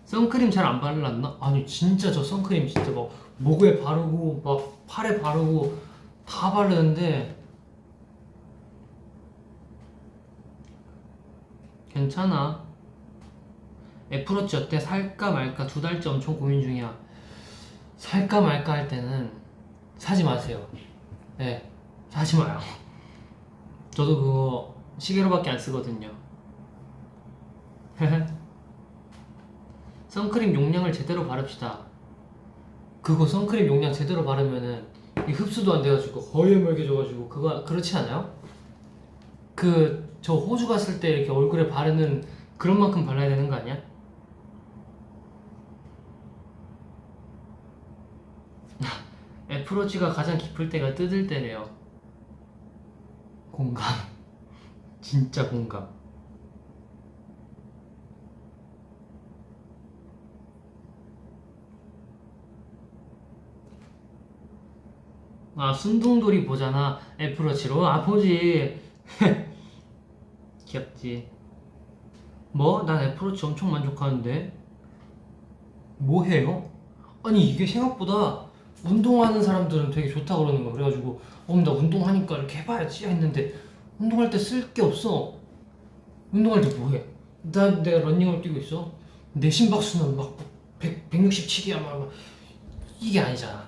선크림 잘 안 발랐나? 아니 진짜 저 선크림 진짜 막 목에 바르고 막 팔에 바르고 다 바르는데 괜찮아. 애플워치 어때? 살까 말까 2달째 엄청 고민 중이야. 살까 말까 할 때는 사지 마세요. 네, 사지 마요. 저도 그거 시계로밖에 안 쓰거든요. 선크림 용량을 제대로 바릅시다. 그거 선크림 용량 제대로 바르면은 이 흡수도 안 돼가지고 허여멀게져가지고 그거 그렇지 않아요? 저 호주 갔을 때 이렇게 얼굴에 바르는 그런 만큼 발라야 되는 거 아니야? 애플워치가 가장 깊을 때가 뜯을 때래요. 공감. 진짜 공감. 순둥돌이 보잖아. 애플워치로. 보지. 귀엽지. 뭐? 난 애플워치 엄청 만족하는데. 뭐 해요? 아니 이게 생각보다 운동하는 사람들은 되게 좋다 그러는 거야. 그래가지고 나 운동하니까 이렇게 해봐야지 했는데 운동할 때 쓸 게 없어. 운동할 때 뭐해? 내가 러닝을 뛰고 있어. 내 심박수는 막 167이야 막 이게 아니잖아.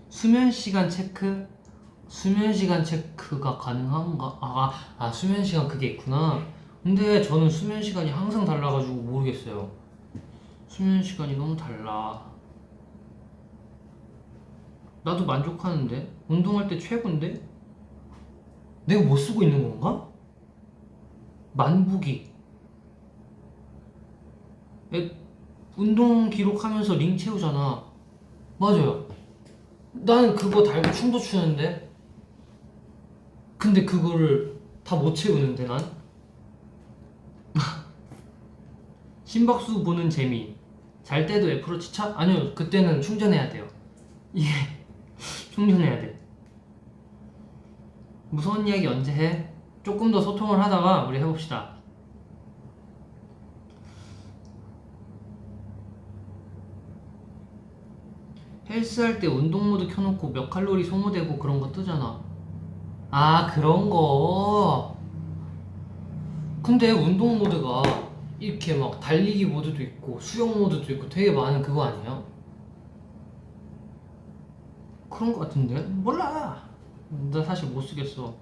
수면 시간 체크가 가능한가? 수면 시간 그게 있구나. 근데 저는 수면 시간이 항상 달라가지고 모르겠어요. 수면 시간이 너무 달라. 나도 만족하는데? 운동할 때 최고인데? 내가 못 쓰고 있는 건가? 만보기. 운동 기록하면서 링 채우잖아. 맞아요. 나는 그거 달고 춤도 추는데? 근데 그거를 다 못 채우는데 난? 심박수 보는 재미. 잘 때도 애플워치 차? 아니요, 그때는 충전해야 돼요. 예, 충전해야 돼. 무서운 이야기 언제 해? 조금 더 소통을 하다가 우리 해봅시다. 헬스할 때 운동 모드 켜놓고 몇 칼로리 소모되고 그런 거 뜨잖아. 그런 거. 근데 운동 모드가 이렇게 막 달리기 모드도 있고 수영 모드도 있고 되게 많은 그거 아니야? 그런 거 같은데? 몰라. 나 사실 못 쓰겠어.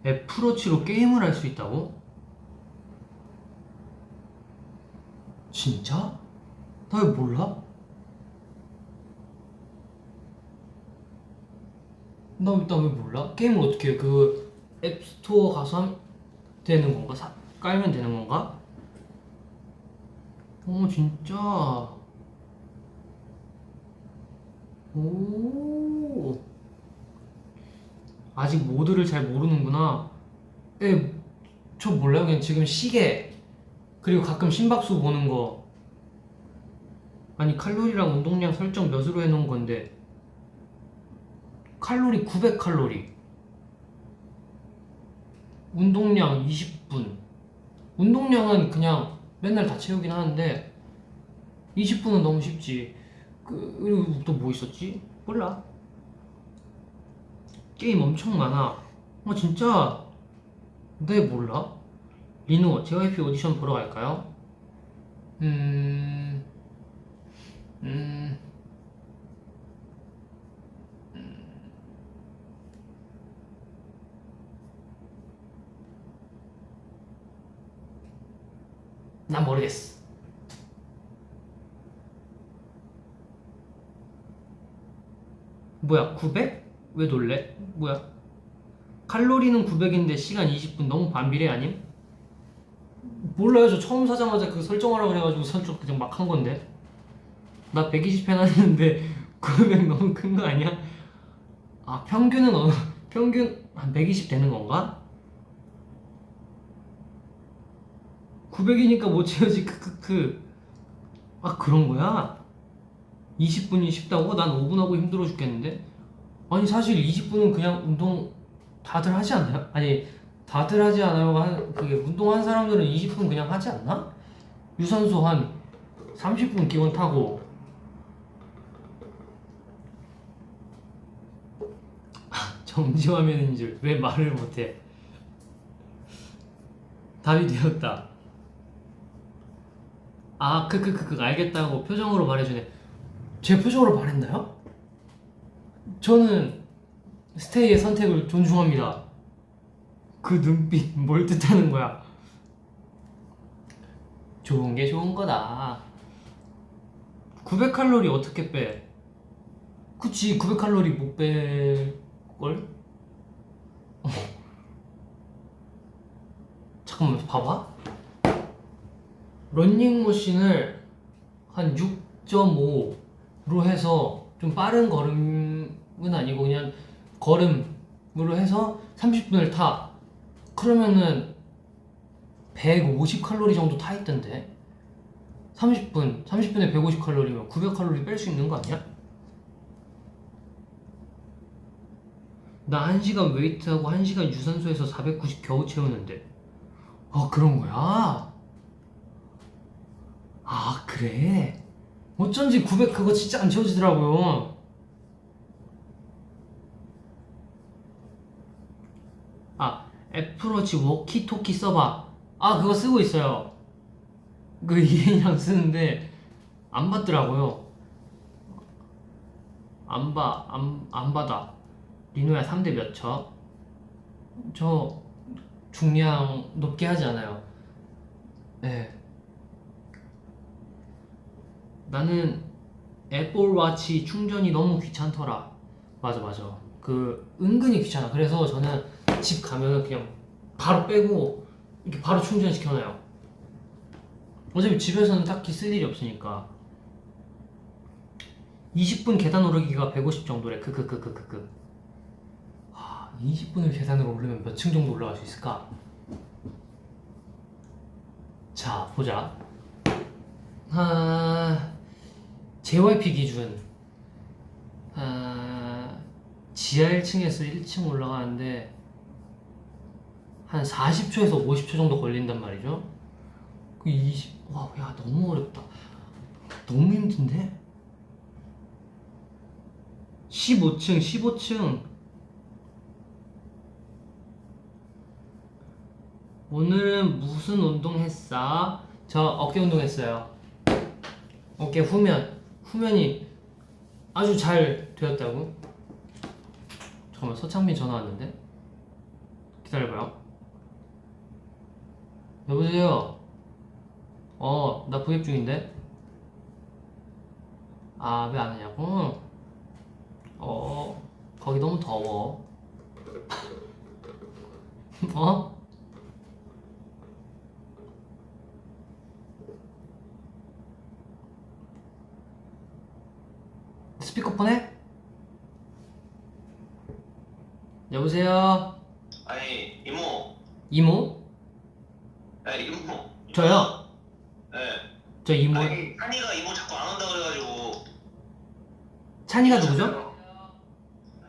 애플워치로 게임을 할 수 있다고? 진짜? 나 왜 몰라? 나 일단 왜 몰라? 게임을 어떻게 해? 그 앱스토어 가서 되는 건가? 깔면 되는 건가? 진짜. 오. 아직 모드를 잘 모르는구나. 저 몰라요. 그냥 지금 시계 그리고 가끔 심박수 보는 거. 아니 칼로리랑 운동량 설정 몇으로 해놓은 건데 칼로리 900칼로리, 운동량 20분. 운동량은 그냥 맨날 다 채우긴 하는데 20분은 너무 쉽지. 그리고 또 뭐 있었지? 몰라. 게임 엄청 많아. 진짜. 네, 몰라. 리노 JYP 오디션 보러 갈까요? 음... 음... 난 모르겠어. 뭐야 900? 왜 놀래? 뭐야? 칼로리는 900인데 시간 20분 너무 반비례 아님? 몰라요. 저 처음 사자마자 그 설정하라고 그래가지고 설정 그냥 막 한 건데. 나 120 해놨는데 900 너무 큰 거 아니야? 아 평균은 평균 한 120 되는 건가? 900이니까 못 채우지. 크크크. 아 그런 거야? 20분이 쉽다고? 난 5분 하고 힘들어 죽겠는데? 아니 사실 20분은 그냥 운동 다들 하지 않나요? 아니 다들 하지 않아요. 그게 운동한 사람들은 20분 그냥 하지 않나? 유산소 한 30분 기본 타고. 정지 화면인 줄 왜 말을 못해? 답이 되었다. 아 알겠다고 표정으로 말해주네. 제 표정으로 말했나요? 저는 스테이의 선택을 존중합니다. 그 눈빛 뭘 뜻하는 거야? 좋은 게 좋은 거다. 900칼로리 어떻게 빼? 그치 900칼로리 못 뺄걸? 잠깐만 봐봐. 런닝머신을 한 6.5로 해서 좀 빠른 걸음은 아니고 그냥 걸음으로 해서 30분을 타. 그러면은 150칼로리 정도 타 있던데. 30분에 150칼로리면 900칼로리 뺄 수 있는 거 아니야? 나 1시간 웨이트하고 1시간 유산소에서 490 겨우 채우는데. 아 그런 거야? 아 그래? 어쩐지 900 그거 진짜 안 채워지더라고요. 아 애플워치 워키토키 써봐. 아 그거 쓰고 있어요. 그 이해랑 쓰는데 안 받더라고요. 안 받아. 리노야 3대 몇 쳐? 저 중량 높게 하지 않아요. 네. 나는 애플워치 충전이 너무 귀찮더라. 맞아. 그 은근히 귀찮아. 그래서 저는 집 가면은 그냥 바로 빼고 이렇게 바로 충전시켜놔요. 어차피 집에서는 딱히 쓸 일이 없으니까. 20분 계단 오르기가 150 정도래. 20분을 계단을 오르면 몇 층 정도 올라갈 수 있을까? 자 보자. JYP 기준 지하 1층에서 1층 올라가는데 한 40초에서 50초 정도 걸린단 말이죠. 야 너무 어렵다. 너무 힘든데? 15층. 오늘은 무슨 운동 했어? 저 어깨 운동 했어요. 어깨 후면이 아주 잘 되었다고? 잠깐만, 서창민 전화 왔는데? 기다려봐요. 여보세요? 나 부입 중인데? 아, 왜 안 하냐고? 거기 너무 더워. 어? 스피커폰 해? 여보세요? 아니 이모. 이모? 네 이모. 저요? 네. 저 이모. 아니 찬이가 이모 자꾸 안 온다 그래가지고. 찬이가 누구죠?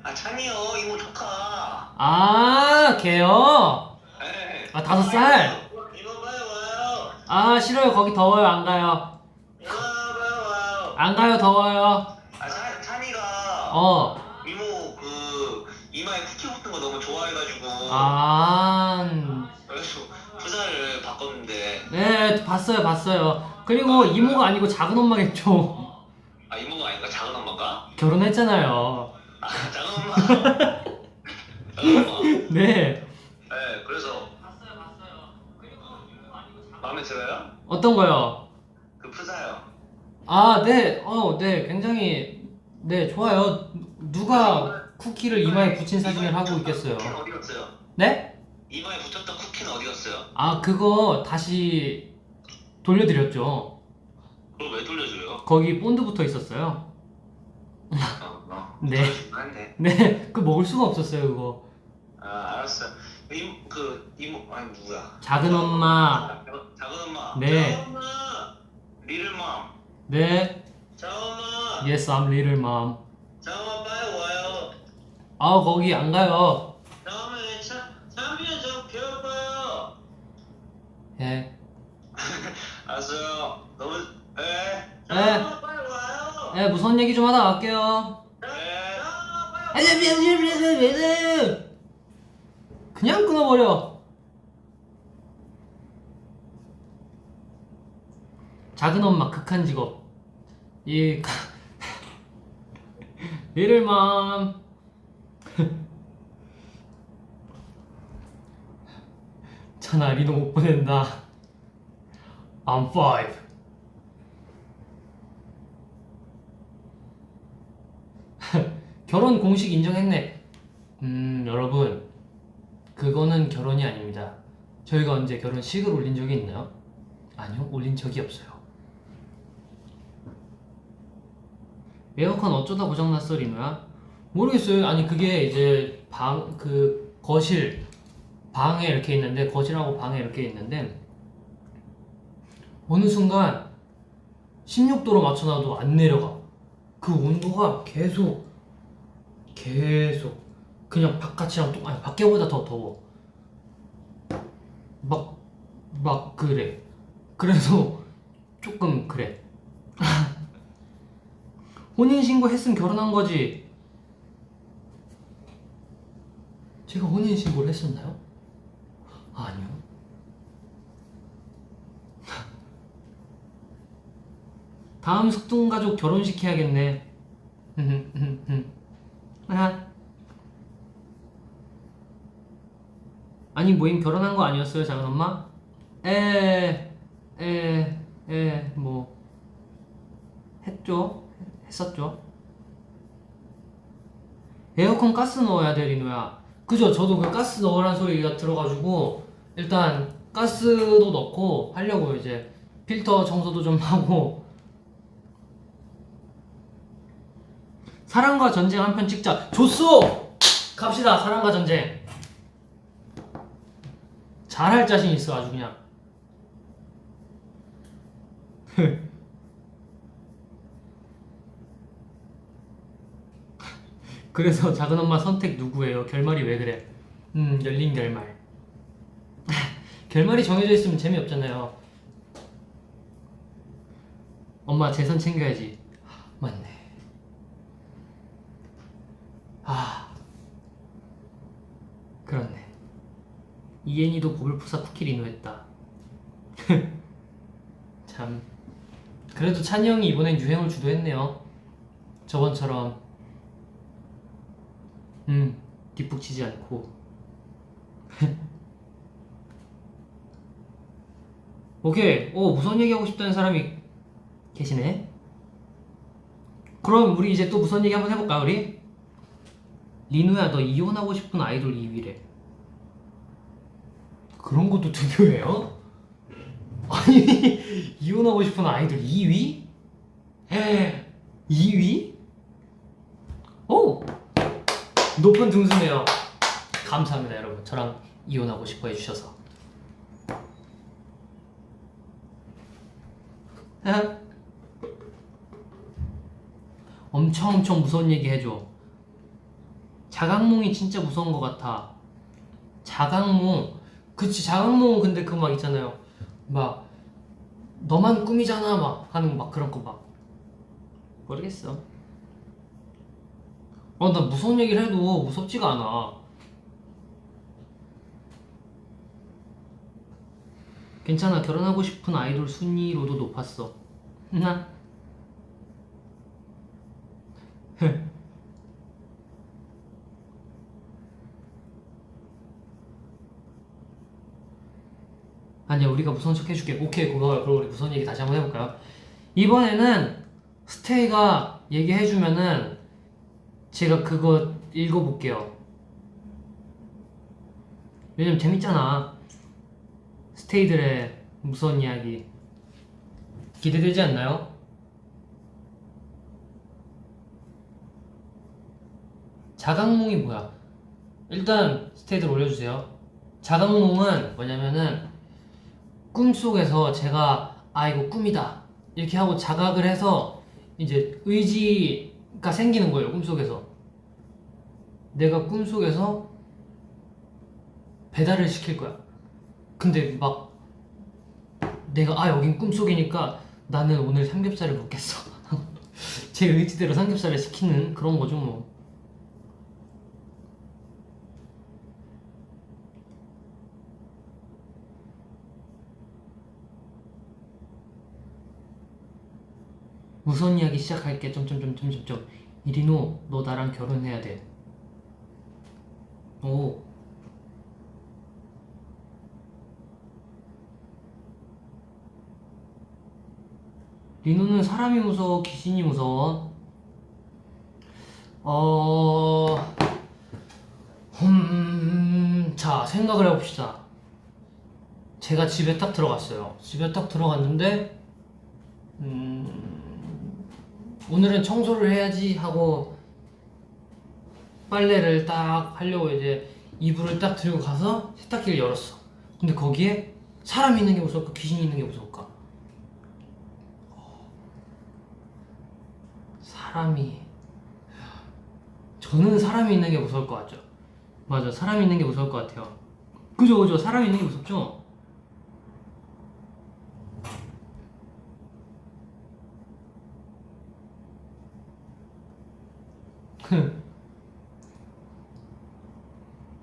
아 찬이요 이모 조카. 아, 걔요? 네. 아, 5살? 이모 빨리 와요. 아, 싫어요. 거기 더워요. 안 가요. 이모 빨리 와요. 안 가요. 더워요. 아 찬이가 이모 그 이마에 쿠키 붙은 거 너무 좋아해가지고. 그래서 부자를 바꿨는데. 네, 봤어요. 그리고 이모가 아니고 작은 엄마겠죠. 아 이모가 아닌가? 작은 엄마가? 결혼했잖아요. 아 작은 엄마. 작은 엄마. 네. 네 그래서. 마음에 들어요? 어떤 거요? 그 프사요. 아, 네. 네. 굉장히, 네, 좋아요. 누가 쿠키를 이마에 붙인 사진을 하고 있겠어요. 쿠키는 어디 갔어요? 네? 이마에 붙였던 쿠키는 어디 갔어요? 아, 그거 다시 돌려드렸죠. 그걸 왜 돌려줘요? 거기 본드 붙어 있었어요. 네. 안돼. 네, 그 먹을 수가 없었어요, 그거. 아 알았어. 이모 아니 누구야? 작은 엄마. 작은 엄마. 네. 작은 엄마. 리틀 맘. 네. 작은 엄마. Yes, I'm little mom. 작은 엄마 빨리 와요. 아, 거기 안 가요. 작은 엄마 참비야 저 배고파요. 예. 알았어요. 너무 에. 네. 작은 엄마 빨리 와요. 예, 무서운 얘기 좀 하다 갈게요. 네. 그냥 끊어버려. 작은 엄마 극한 직업. 이 little mom. 전화 리도 못 보낸다. I'm 5. 결혼 공식 인정했네. 여러분, 그거는 결혼이 아닙니다. 저희가 언제 결혼식을 올린 적이 있나요? 아니요, 올린 적이 없어요. 에어컨 어쩌다 고장났어, 리노야? 모르겠어요. 아니, 그게 이제 거실, 방에 이렇게 있는데, 거실하고 방에 이렇게 있는데, 어느 순간 16도로 맞춰놔도 안 내려가. 그 온도가 계속 그냥 바깥이랑 아니 밖에보다 더 더워. 막 그래. 그래서 조금 그래. 혼인신고 했으면 결혼한 거지. 제가 혼인신고를 했었나요? 아니요. 다음 숙둥가족 결혼식 해야겠네. 아니, 모임 결혼한 거 아니었어요, 작은 엄마? 뭐 했었죠. 에어컨 가스 넣어야 돼, 리노야. 그죠? 저도 그 가스 넣으란 소리가 들어가지고 일단 가스도 넣고 하려고 이제 필터 청소도 좀 하고. 사랑과 전쟁 한 편 찍자. 좋소! 갑시다. 사랑과 전쟁. 잘할 자신 있어, 아주 그냥. 그래서 작은 엄마 선택 누구예요? 결말이 왜 그래? 열린 결말. 결말이 정해져 있으면 재미없잖아요. 엄마 재산 챙겨야지. 맞네. 아, 그렇네. 이엔이도 버블푸사 쿠키 리노했다. 참. 그래도 찬이 형이 이번엔 유행을 주도했네요. 저번처럼 뒷북치지 않고. 오케이. 무선 얘기하고 싶다는 사람이 계시네. 그럼 우리 이제 또 무선 얘기 한번 해볼까 우리? 리누야, 너 이혼하고 싶은 아이돌 2위래. 그런 것도 투표해요? 아니, 이혼하고 싶은 아이돌 2위? 2위? 오! 높은 등수네요. 감사합니다 여러분. 저랑 이혼하고 싶어 해주셔서. 엄청 무서운 얘기 해줘. 자각몽이 진짜 무서운 것 같아. 자각몽. 그치, 자각몽. 근데 그 막 있잖아요, 막 너만 꿈이잖아 막 하는 막 그런 거 막 모르겠어. 나 무서운 얘기를 해도 무섭지가 않아. 괜찮아. 결혼하고 싶은 아이돌 순위로도 높았어. 나 아니야, 우리가 무서운 척 해줄게. 오케이, 고마워요. 그럼 우리 무서운 얘기 다시 한번 해볼까요? 이번에는 스테이가 얘기해주면은 제가 그거 읽어볼게요. 왜냐면 재밌잖아. 스테이들의 무서운 이야기. 기대되지 않나요? 자각몽이 뭐야? 일단 스테이들 올려주세요. 자각몽은 뭐냐면은 꿈속에서 제가 이거 꿈이다 이렇게 하고 자각을 해서 이제 의지가 생기는 거예요. 꿈속에서 내가 꿈속에서 배달을 시킬 거야. 근데 막 내가 여긴 꿈속이니까 나는 오늘 삼겹살을 먹겠어. 제 의지대로 삼겹살을 시키는 그런 거죠 뭐. 무슨 이야기 시작할게. 점점점점점점. 이리노, 너 나랑 결혼해야 돼. 오. 리노는 사람이 무서워, 귀신이 무서워? 자, 생각을 해봅시다. 제가 집에 딱 들어갔어요. 집에 딱 들어갔는데 오늘은 청소를 해야지 하고 빨래를 딱 하려고 이제 이불을 딱 들고 가서 세탁기를 열었어. 근데 거기에 사람이 있는 게 무서울까, 귀신이 있는 게 무서울까? 저는 사람이 있는 게 무서울 것 같죠? 맞아, 사람이 있는 게 무서울 것 같아요. 그죠, 사람이 있는 게 무섭죠?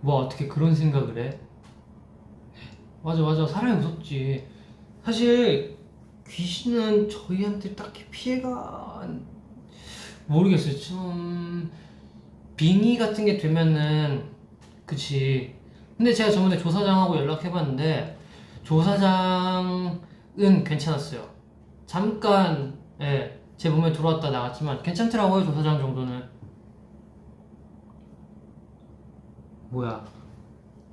뭐 어떻게 그런 생각을 해? 맞아, 사람이 무섭지. 사실 귀신은 저희한테 딱히 피해가 모르겠어요. 좀 빙의 같은 게 되면은 그치. 근데 제가 저번에 조사장하고 연락해봤는데 조사장은 괜찮았어요. 잠깐 제 몸에 들어왔다 나갔지만 괜찮더라고요. 조사장 정도는. 뭐야,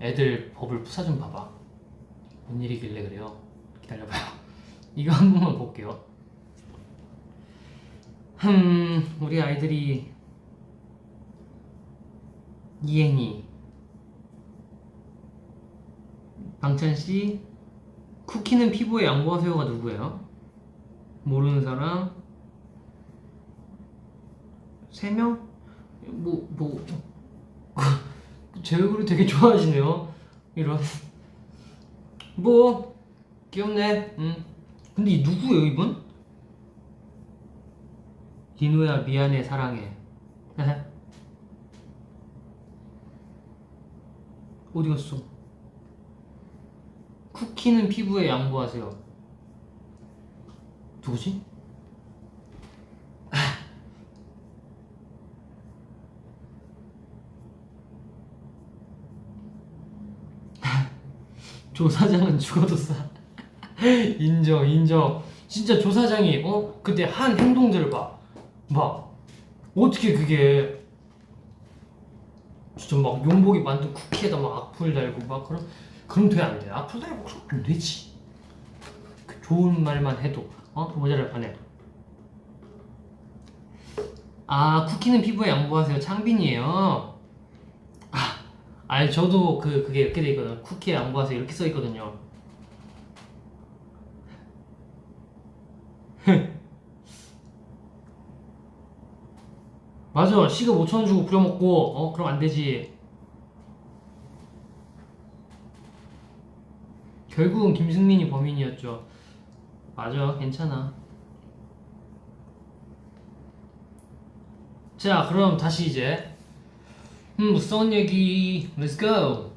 애들 버블 푸사 좀 봐봐. 뭔 일이길래 그래요? 기다려봐요. 이거 한 번만 볼게요. 우리 아이들이 이엔이, 방찬씨, 쿠키는 피부에 양보하세요가 누구예요? 모르는 사람? 3명? 제 얼굴을 되게 좋아하시네요. 이런. 귀엽네. 근데 이 누구예요, 이분? 리노야, 미안해, 사랑해. 어디 갔어? 쿠키는 피부에 양보하세요. 누구지? 조 사장은 죽어도 싸. 인정 인정. 진짜 조 사장이 그때 한 행동들을 막 어떻게 그게 진짜 막 용복이 만든 쿠키에다 막 악플 달고 막 그럼 돼 안 돼? 악플 달고 그럼 안 되지. 그 좋은 말만 해도 모자랄 판에. 아 쿠키는 피부에 양보하세요. 창빈이에요. 아니 저도 그게 이렇게 돼 있거든. 쿠키에 양보하세요 이렇게 써 있거든요. 맞아. 시급 5,000원 주고 부려먹고 그럼 안 되지. 결국은 김승민이 범인이었죠. 맞아. 괜찮아. 자 그럼 다시 이제 무서운 얘기 Let's go.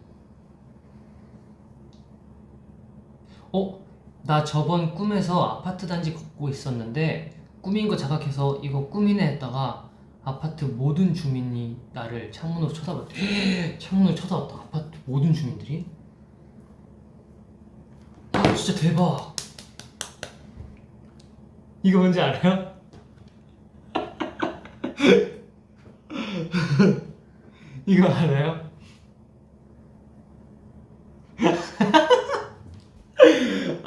나 저번 꿈에서 아파트 단지 걷고 있었는데 꿈인 거 자각해서 이거 꿈이네 했다가 아파트 모든 주민이 나를 창문으로 쳐다봤대. 창문으로 쳐다봤다. 아파트 모든 주민들이. 진짜 대박. 이거 뭔지 알아요? 이거 알아요?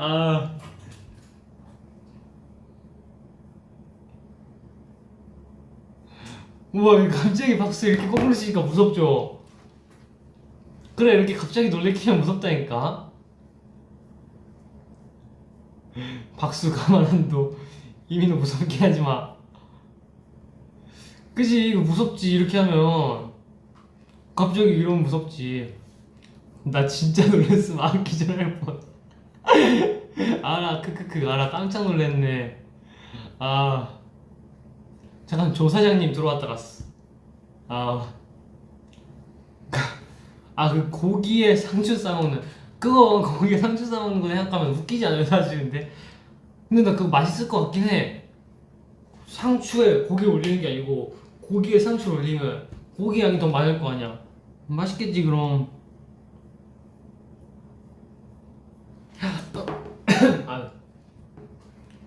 아 우와 갑자기 박수 이렇게 거꾸로 치니까 무섭죠? 그래 이렇게 갑자기 놀래키면 무섭다니까. 박수 가만 안 둬. 이민호 무섭게 하지마. 그치 이거 무섭지. 이렇게 하면 갑자기 이러면 무섭지. 나 진짜 놀랬으면 기절할 뻔. 알아 크크크 알아. 깜짝 놀랐네. 아 잠깐 조 사장님 들어왔다 갔어. 그 고기에 상추 싸먹는 그거 고기에 상추 싸먹는 거 생각하면 웃기지 않아요 사실. 근데 나 그거 맛있을 것 같긴 해. 상추에 고기 올리는 게 아니고 고기에 상추를 올리면 고기 양이 더 많을 거 아니야. 맛있겠지 그럼.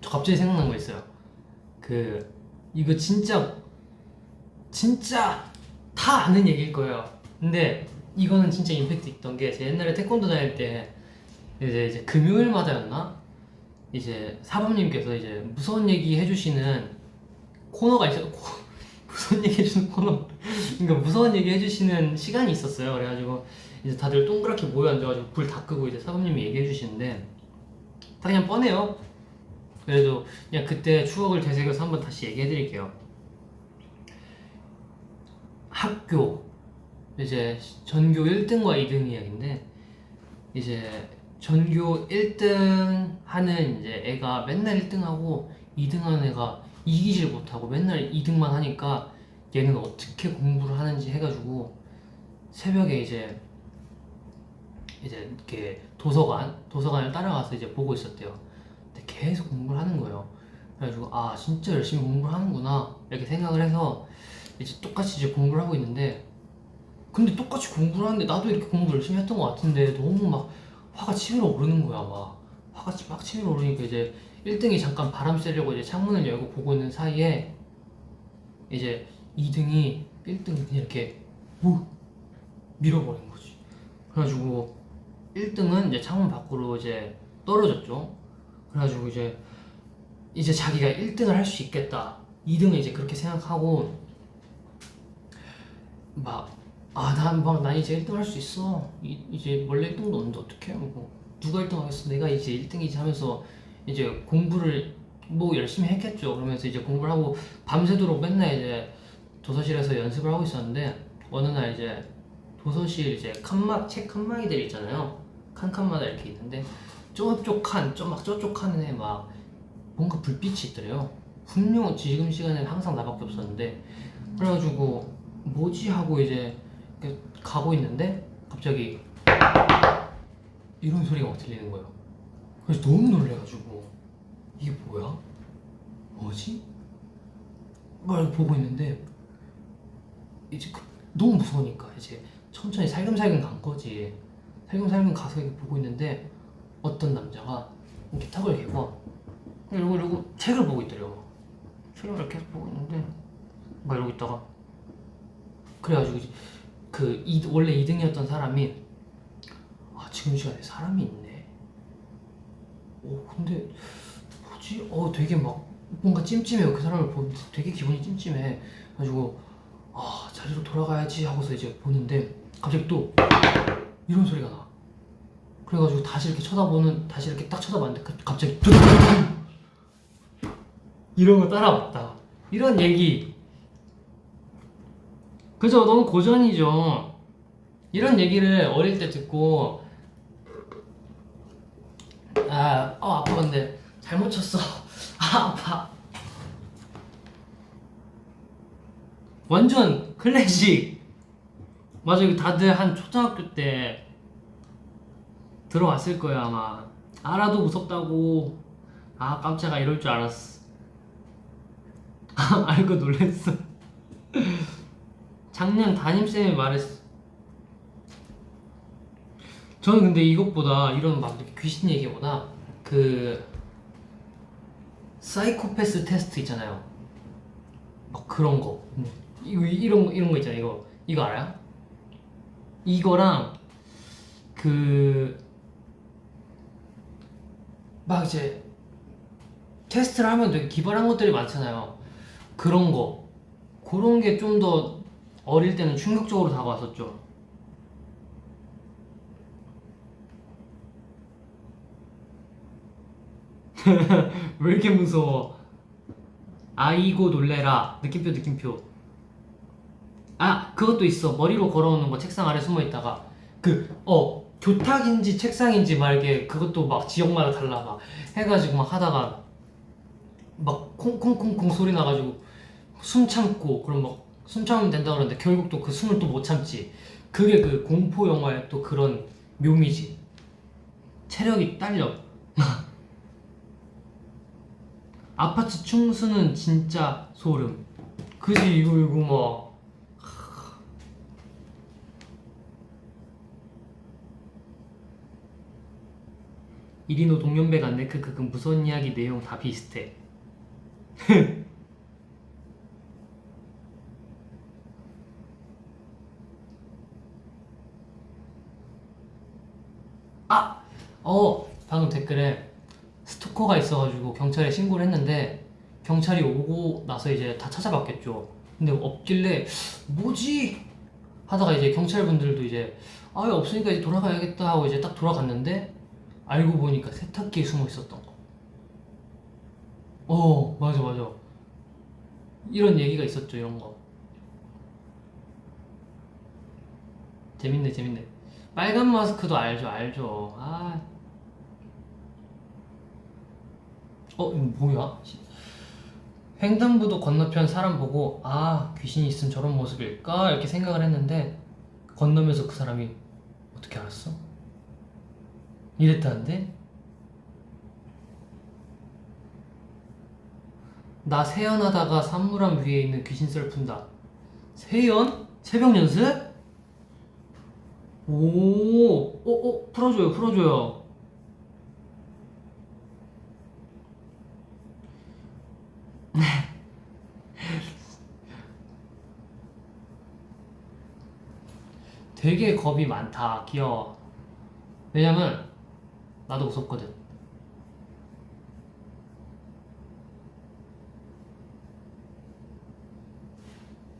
저 갑자기 생각난 거 있어요. 이거 진짜 다 아는 얘기일 거예요. 근데 이거는 진짜 임팩트 있던 게 제 옛날에 태권도 다닐 때 이제 금요일마다였나? 이제 사범님께서 이제 무서운 얘기 해주시는 코너가 있어요. 무서운 얘기 해주는 코너. 그러니까 무서운 얘기 해주시는 시간이 있었어요. 그래가지고 이제 다들 동그랗게 모여 앉아가지고 불 다 끄고 이제 사범님이 얘기해 주시는데 다 그냥 뻔해요. 그래도 그냥 그때 추억을 되새겨서 한번 다시 얘기해 드릴게요. 학교 이제 전교 1등과 2등 이야기인데 이제 전교 1등 하는 이제 애가 맨날 1등하고 2등 하는 애가 이기질 못하고 맨날 2등만 하니까 얘는 어떻게 공부를 하는지 해가지고 새벽에 이제 이렇게 도서관을 따라가서 이제 보고 있었대요. 근데 계속 공부를 하는 거예요. 그래가지고 진짜 열심히 공부를 하는구나 이렇게 생각을 해서 이제 똑같이 이제 공부를 하고 있는데 근데 똑같이 공부를 하는데 나도 이렇게 공부 열심히 했던 것 같은데 너무 막 화가 치밀어 오르는 거야. 막 화가 막 치밀어 오르니까 이제 1등이 잠깐 바람 쐬려고 이제 창문을 열고 보고 있는 사이에 이제 2등이 1등을 그냥 이렇게 밀어버린 거지. 그래가지고 1등은 이제 창문 밖으로 이제 떨어졌죠. 그래가지고 이제 자기가 1등을 할 수 있겠다. 2등은 이제 그렇게 생각하고 난 이제 1등 할 수 있어. 이제 원래 1등도 없는데 어떡해. 누가 1등 하겠어. 내가 이제 1등이지 하면서 이제 공부를 열심히 했겠죠. 그러면서 이제 공부를 하고 밤새도록 맨날 이제 도서실에서 연습을 하고 있었는데 어느 날 이제 도서실 이제 책 칸막이들 있잖아요. 칸마다 이렇게 있는데 저쪽 칸에 막 뭔가 불빛이 있더래요. 분명 지금 시간에는 항상 나밖에 없었는데 그래가지고 뭐지 하고 이제 가고 있는데 갑자기 이런 소리가 막 들리는 거예요. 그래서 너무 놀래가지고 이게 뭐야? 뭐지? 막 보고 있는데 이제 너무 무서우니까 이제 천천히 살금살금 간 거지. 살금살금 가서 이렇게 보고 있는데 어떤 남자가 이렇게 턱을 개고 이러고 책을 보고 있더래요. 책을 이렇게 계속 보고 있는데 막 이러고 있다가 그래가지고 원래 2등이었던 사람이 지금 이 시간에 사람이 있네. 근데 뭐지? 되게 막 뭔가 찜찜해요. 그 사람을 보는데 되게 기분이 찜찜해. 그래가지고 자리로 돌아가야지 하고서 이제 보는데 갑자기 또 이런 소리가 나. 그래가지고 다시 이렇게 딱 쳐다봤는데 갑자기 이런 거 따라왔다. 이런 얘기. 그죠? 너무 고전이죠. 이런 얘기를 어릴 때 듣고 아파 근데 잘못 쳤어. 아파. 완전 클래식. 맞아, 이거 다들 한 초등학교 때 들어왔을 거야 아마. 알아도 무섭다고. 깜짝아, 이럴 줄 알았어. 알고 놀랬어. 작년 담임쌤이 말했어. 저는 근데 이것보다 이런 막 귀신 얘기보다 사이코패스 테스트 있잖아요. 막 그런 거. 이런 거 있잖아요. 이거 알아요? 이거랑 막 이제 테스트를 하면 되게 기발한 것들이 많잖아요. 그런 게 좀 더 어릴 때는 충격적으로 다가왔었죠. 왜 이렇게 무서워? 아이고 놀래라. 느낌표. 그것도 있어. 머리로 걸어오는 거. 책상 아래 숨어 있다가 교탁인지 책상인지 막 이렇게 그것도 막 지역마다 달라. 막 해가지고 막 하다가 막 콩콩콩콩 소리 나가지고 숨 참고, 그럼 막 숨 참으면 된다 그러는데 결국 또 그 숨을 또 못 참지. 그게 그 공포 영화의 또 그런 묘미지. 체력이 딸려. 아파트 충수는 진짜 소름. 그지? 이거 막 이리노 동년배 같네. 그 무서운 이야기 내용 다 비슷해. 방금 댓글에 스토커가 있어가지고 경찰에 신고를 했는데 경찰이 오고 나서 이제 다 찾아봤겠죠. 근데 없길래 뭐지? 하다가 이제 경찰분들도 이제 없으니까 이제 돌아가야겠다 하고 이제 딱 돌아갔는데 알고 보니까 세탁기에 숨어 있었던 거. 맞아. 이런 얘기가 있었죠, 이런 거. 재밌네. 빨간 마스크도 알죠. 이거 뭐야? 횡단보도 건너편 사람 보고 귀신이 있으면 저런 모습일까? 이렇게 생각을 했는데 건너면서 그 사람이 어떻게 알았어? 이랬다는데? 나 세연하다가 산물함 위에 있는 귀신 썰 푼다. 세연? 새벽 연습? 풀어줘요. 되게 겁이 많다. 귀여워. 왜냐면 나도 무섭거든.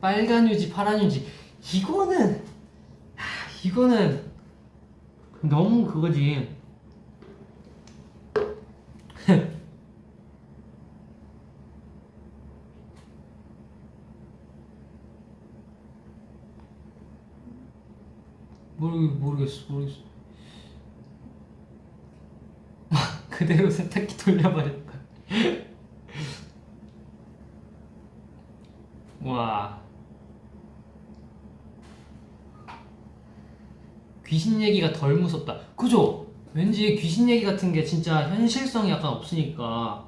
빨간 유지, 파란 유지. 이거는 너무 그거지. 모르겠어. 그대로 세탁기 돌려버렸다. 와. 귀신 얘기가 덜 무섭다. 그죠? 왠지 귀신 얘기 같은 게 진짜 현실성이 약간 없으니까.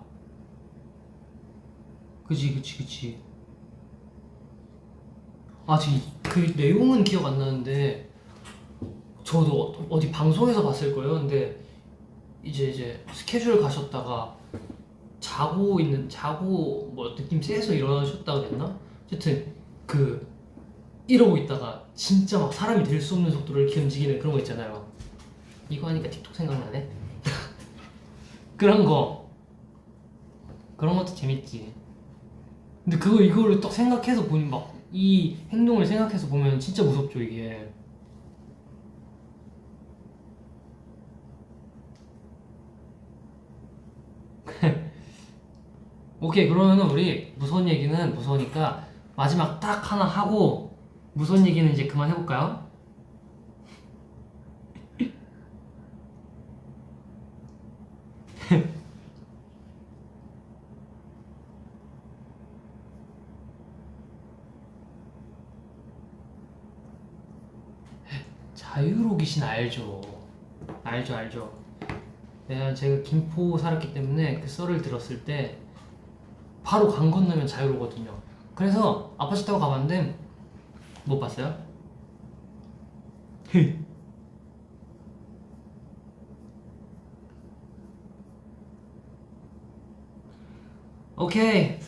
그치. 아, 지금 그 내용은 기억 안 나는데 저도 어디 방송에서 봤을 거예요. 근데 이제 스케줄 가셨다가 자고 뭐 느낌 쎄서 일어나셨다고 했나? 어쨌든 그 이러고 있다가 진짜 막 사람이 될 수 없는 속도로 이렇게 움직이는 그런 거 있잖아요. 이거 하니까 틱톡 생각나네. 그런 것도 재밌지. 근데 이거를 딱 생각해서 보니 막 이 행동을 생각해서 보면 진짜 무섭죠 이게. 오케이, 그러면은 우리 무서운 얘기는 무서우니까 마지막 딱 하나 하고 무서운 얘기는 이제 그만 해볼까요? 자유로 귀신 알죠? 알죠. 제가 김포 살았기 때문에 그 썰을 들었을 때 바로 강 건너면 자유로거든요. 그래서 아파트 타고 가봤는데 못 봤어요? 오케이,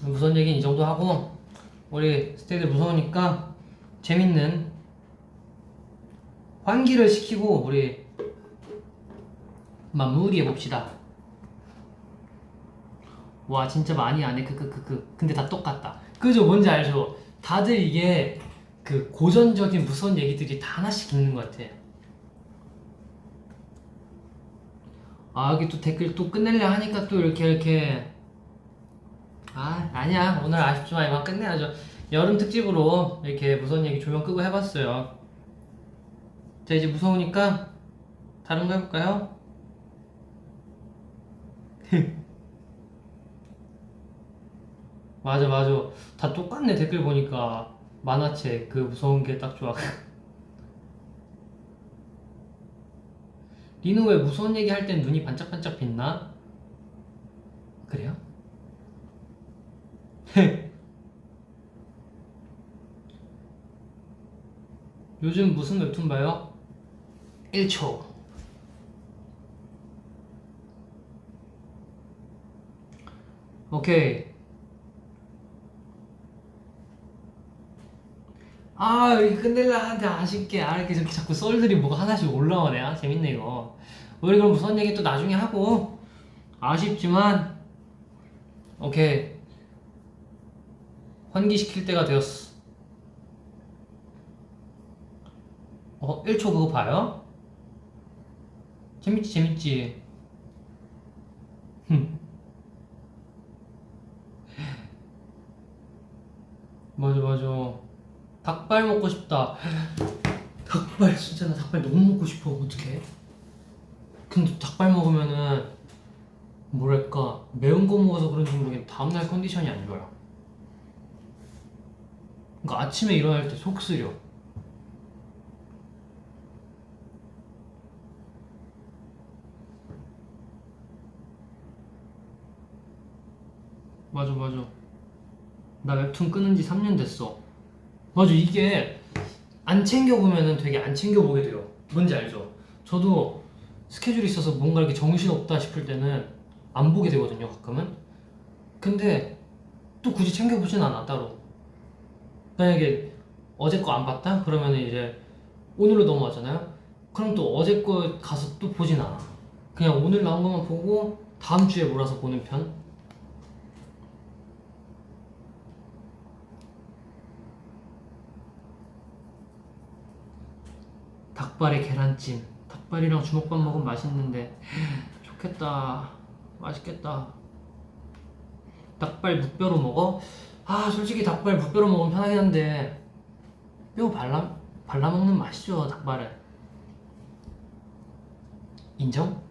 무서운 얘기는 이 정도 하고 우리 스테이들 무서우니까 재밌는 환기를 시키고 우리 마무리해봅시다. 와, 진짜 많이 안해. 근데 다 똑같다. 그죠? 뭔지 알죠? 다들 이게 그 고전적인 무서운 얘기들이 다 하나씩 있는 것 같아. 아, 여기 또 댓글 또 끝내려 하니까 또 이렇게 아니야, 오늘 아쉽지만 이만 끝내야죠. 여름 특집으로 이렇게 무서운 얘기 조명 끄고 해봤어요. 자, 이제 무서우니까 다른 거 해볼까요? 맞아. 다 똑같네. 댓글 보니까 만화책 그 무서운 게 딱 좋아. 니는 왜 무서운 얘기 할 땐 눈이 반짝반짝 빛나? 그래요? 요즘 무슨 웹툰 봐요? 1초. 오케이. 이거 끝낼라 하는데 아쉽게 이렇게 자꾸 썰들이 뭐가 하나씩 올라오네. 재밌네 이거. 우리 그럼 무서운 얘기 또 나중에 하고. 아쉽지만 오케이, 환기시킬 때가 되었어. 1초 그거 봐요? 재밌지. 맞아. 닭발 먹고 싶다. 닭발, 진짜 나 닭발 너무 먹고 싶어. 어떡해? 근데 닭발 먹으면은 뭐랄까, 매운 거 먹어서 그런지 모르겠는데 다음날 컨디션이 안 좋아요. 그러니까 아침에 일어날 때 속 쓰려. 맞아. 나 웹툰 끊은 지 3년 됐어. 맞아, 이게 안 챙겨보면은 되게 안 챙겨보게 돼요. 뭔지 알죠? 저도 스케줄이 있어서 뭔가 이렇게 정신없다 싶을 때는 안 보게 되거든요, 가끔은. 근데 또 굳이 챙겨보진 않아, 따로. 만약에 어제 거 안 봤다? 그러면 이제 오늘로 넘어가잖아요? 그럼 또 어제 거 가서 또 보진 않아. 그냥 오늘 나온 것만 보고 다음 주에 몰아서 보는 편? 닭발에 계란찜. 닭발이랑 주먹밥 먹으면 맛있는데 좋겠다. 맛있겠다. 닭발 무뼈로 먹어? 솔직히 닭발 무뼈로 먹으면 편하긴 한데 뼈 발라 먹는 맛이죠, 닭발은. 인정?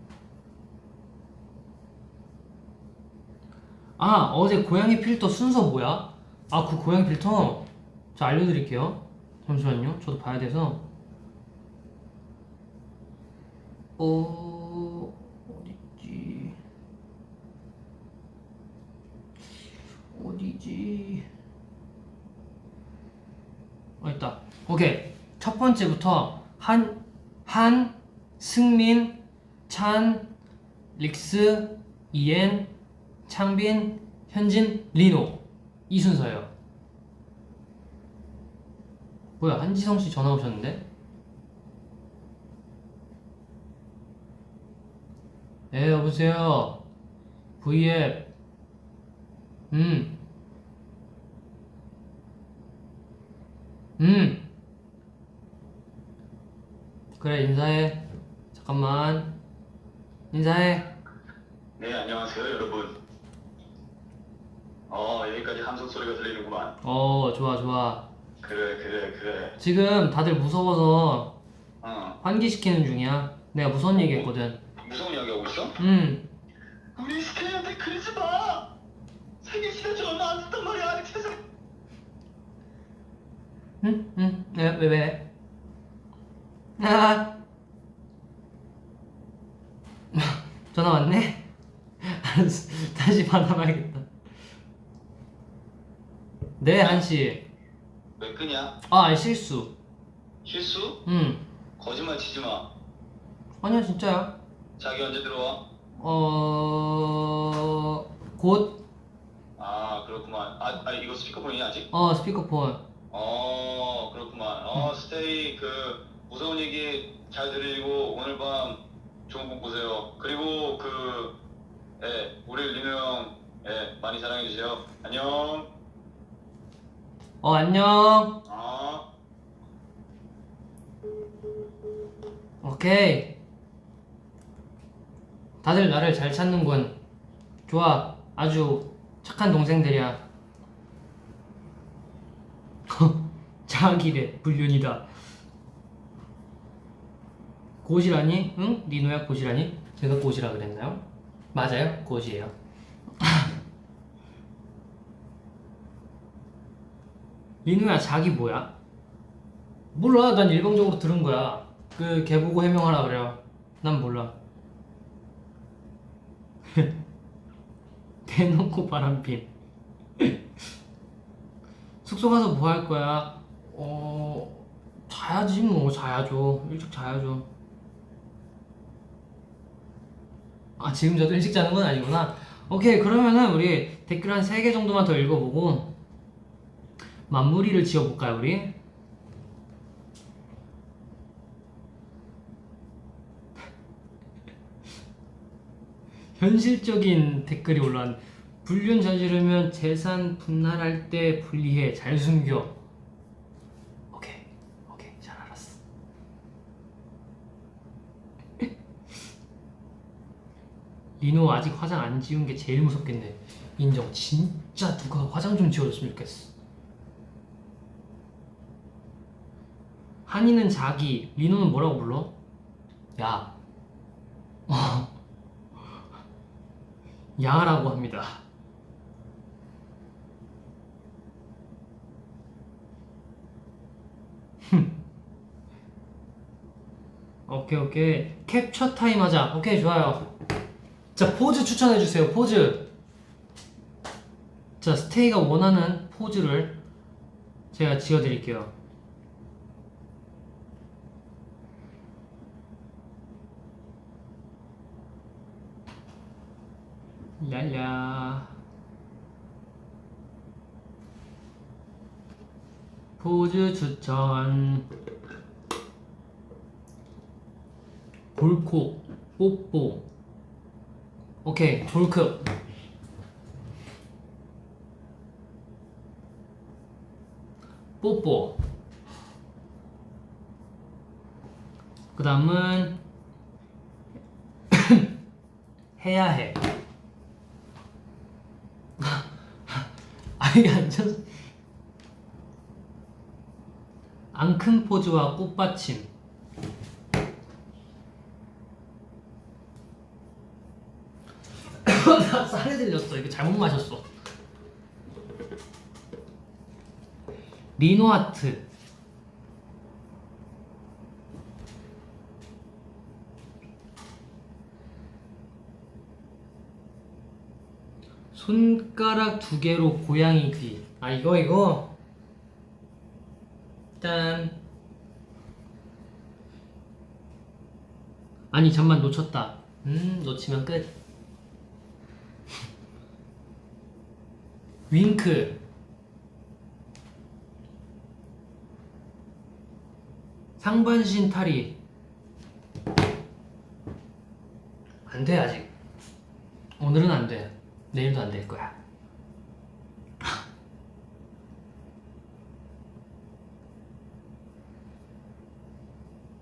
어제 고양이 필터 순서 뭐야? 그 고양이 필터 저 알려드릴게요. 잠시만요, 저도 봐야 돼서. 어딨지? 어디지? 있다. 오케이. 첫 번째부터 한, 승민, 찬, 릭스, 이엔, 창빈, 현진, 리노 이 순서예요. 뭐야, 한지성 씨 전화 오셨는데? 네, 여보세요. V앱. 음. 그래, 인사해. 잠깐만. 인사해. 네, 안녕하세요, 여러분. 여기까지 함성 소리가 들리는구만. 좋아, 좋아. 그래. 지금 다들 무서워서 어, 환기시키는 중이야. 내가 무서운 얘기 했거든. 무서운 이야기 하고 있어? 우리 스테이한테 그러지 마! 생일 지난 지 얼마 안 됐단 말이야, 아직 세상. 응? 왜? 아. 전화 왔네? 알았어. 다시 받아봐야겠다. 네, 한씨. 왜 끄냐? 실수. 실수? 거짓말 치지 마. 아니야, 진짜야. 자기 언제 들어와? 곧? 그렇구만. 이거 스피커폰이야, 아직? 스피커폰. 그렇구만. 스테이, 무서운 얘기 잘 들리고, 오늘 밤 좋은 꿈 꾸세요. 그리고, 우리 리노 형, 많이 사랑해주세요. 안녕. 안녕. 오케이. 다들 나를 잘 찾는군. 좋아. 아주 착한 동생들이야. 자기래 불륜이다. 고시라니? 응? 리노야 고시라니? 제가 고시라 그랬나요? 맞아요, 고시예요. 리노야 자기 뭐야? 몰라, 난 일방적으로 들은 거야. 걔 보고 해명하라 그래요. 난 몰라. 대놓고 바람핀. 숙소 가서 뭐 할 거야? 자야지 뭐. 자야죠. 일찍 자야죠. 지금 저도 일찍 자는 건 아니구나. 오케이, 그러면은 우리 댓글 한 3개 정도만 더 읽어보고 마무리를 지어볼까요, 우리? 현실적인 댓글이 올라왔네. 불륜 저지르면 재산 분할할 때 분리해. 잘 숨겨. 오케이, 잘 알았어. 리노 아직 화장 안 지운 게 제일 무섭겠네. 인정. 진짜 누가 화장 좀 지워줬으면 좋겠어. 한이는 자기, 리노는 뭐라고 불러? 야. 야라고 합니다. 오케이. 캡처 타임 하자. 오케이, 좋아요. 자, 포즈 추천해주세요. 포즈. 자, 스테이가 원하는 포즈를 제가 지어드릴게요. 랄라. 포즈 추천. 볼콕, 뽀뽀. 오케이, 볼크. 뽀뽀. 그 다음은 해야 해. 이게 앉아서 앙큼 포즈와 꽃받침. 나 쌀에 들렸어. 이거 잘못 마셨어. 리노아트. 손가락 2개로 고양이 귀. 아 이거 짠. 아니 잠만 놓쳤다. 놓치면 끝. 윙크. 상반신 탈의. 안 돼 아직. 오늘은 안 돼. 내일도 안 될 거야.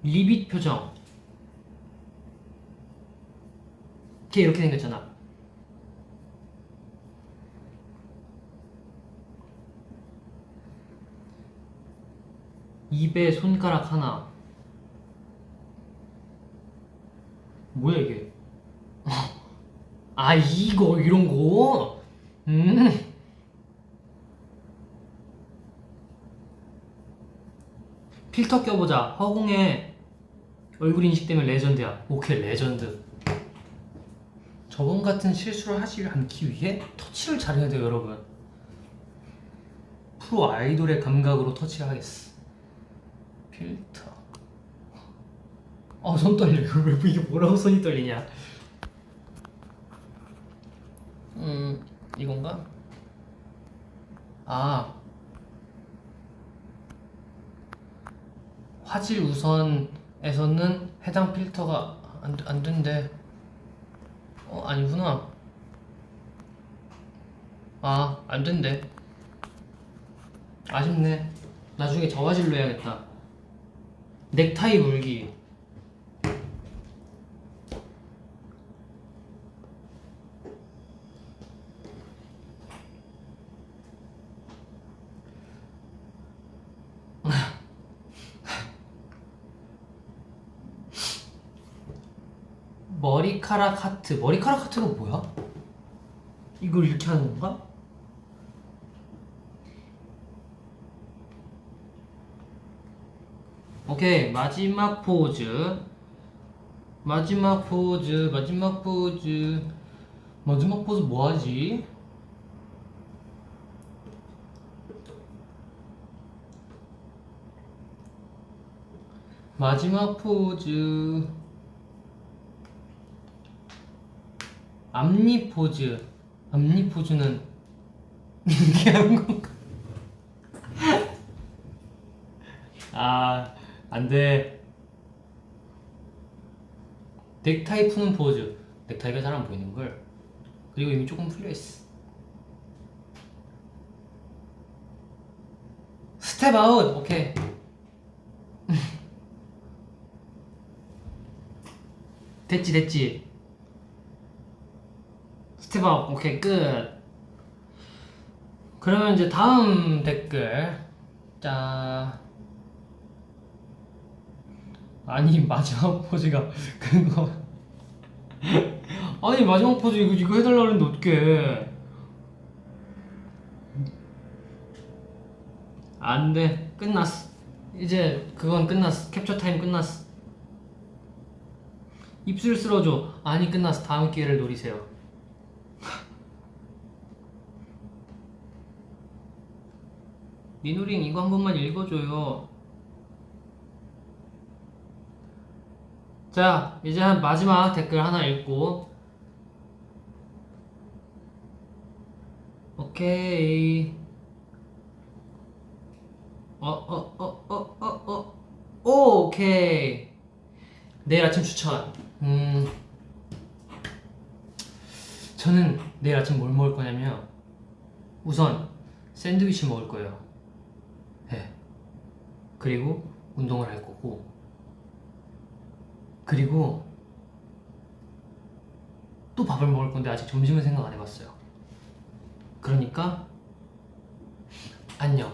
리빗 표정. 걔 이렇게 생겼잖아. 입에 손가락 하나. 뭐야 이게? 아 이거 이런 거. 필터 껴보자. 허공에 얼굴 인식되면 레전드야. 오케이 레전드. 저번 같은 실수를 하지 않기 위해 터치를 잘해야 돼요 여러분. 프로 아이돌의 감각으로 터치를 하겠어. 필터. 손 떨려. 왜 이게 뭐라고 손이 떨리냐? 이건가? 아 화질 우선에서는 해당 필터가 안 된대. 아니구나. 안 된대. 아쉽네. 나중에 저화질로 해야겠다. 넥타이 물기. 머리카락 하트. 머리카락 하트가 뭐야? 이걸 이렇게 하는 건가? 오케이 마지막 포즈. 마지막 포즈 뭐하지? 마지막 포즈 앞니 포즈. 앞니 포즈는 이렇게 하는 건가? 안돼. 넥타이 푸는 포즈. 넥타이가 잘 안 보이는걸. 그리고 이미 조금 풀려있어. 스텝 아웃. 오케이. 됐지. 스텝 아웃. 오케이 끝. 그러면 이제 다음 댓글. 자 아니 마지막 포즈가 그거. 아니 마지막 포즈 이거 해달라 그랬는데 어떡해. 안돼. 끝났어. 이제 그건 끝났어. 캡처 타임 끝났어. 입술 쓸어줘. 아니 끝났어. 다음 기회를 노리세요. 니누링 이거 한 번만 읽어줘요. 자 이제 한 마지막 댓글 하나 읽고 오케이. 오케이. 내일 아침 추천. 저는 내일 아침 뭘 먹을 거냐면 우선 샌드위치 먹을 거예요. 네. 그리고 운동을 할 거고, 그리고 또 밥을 먹을 건데 아직 점심은 생각 안 해봤어요. 그러니까 안녕.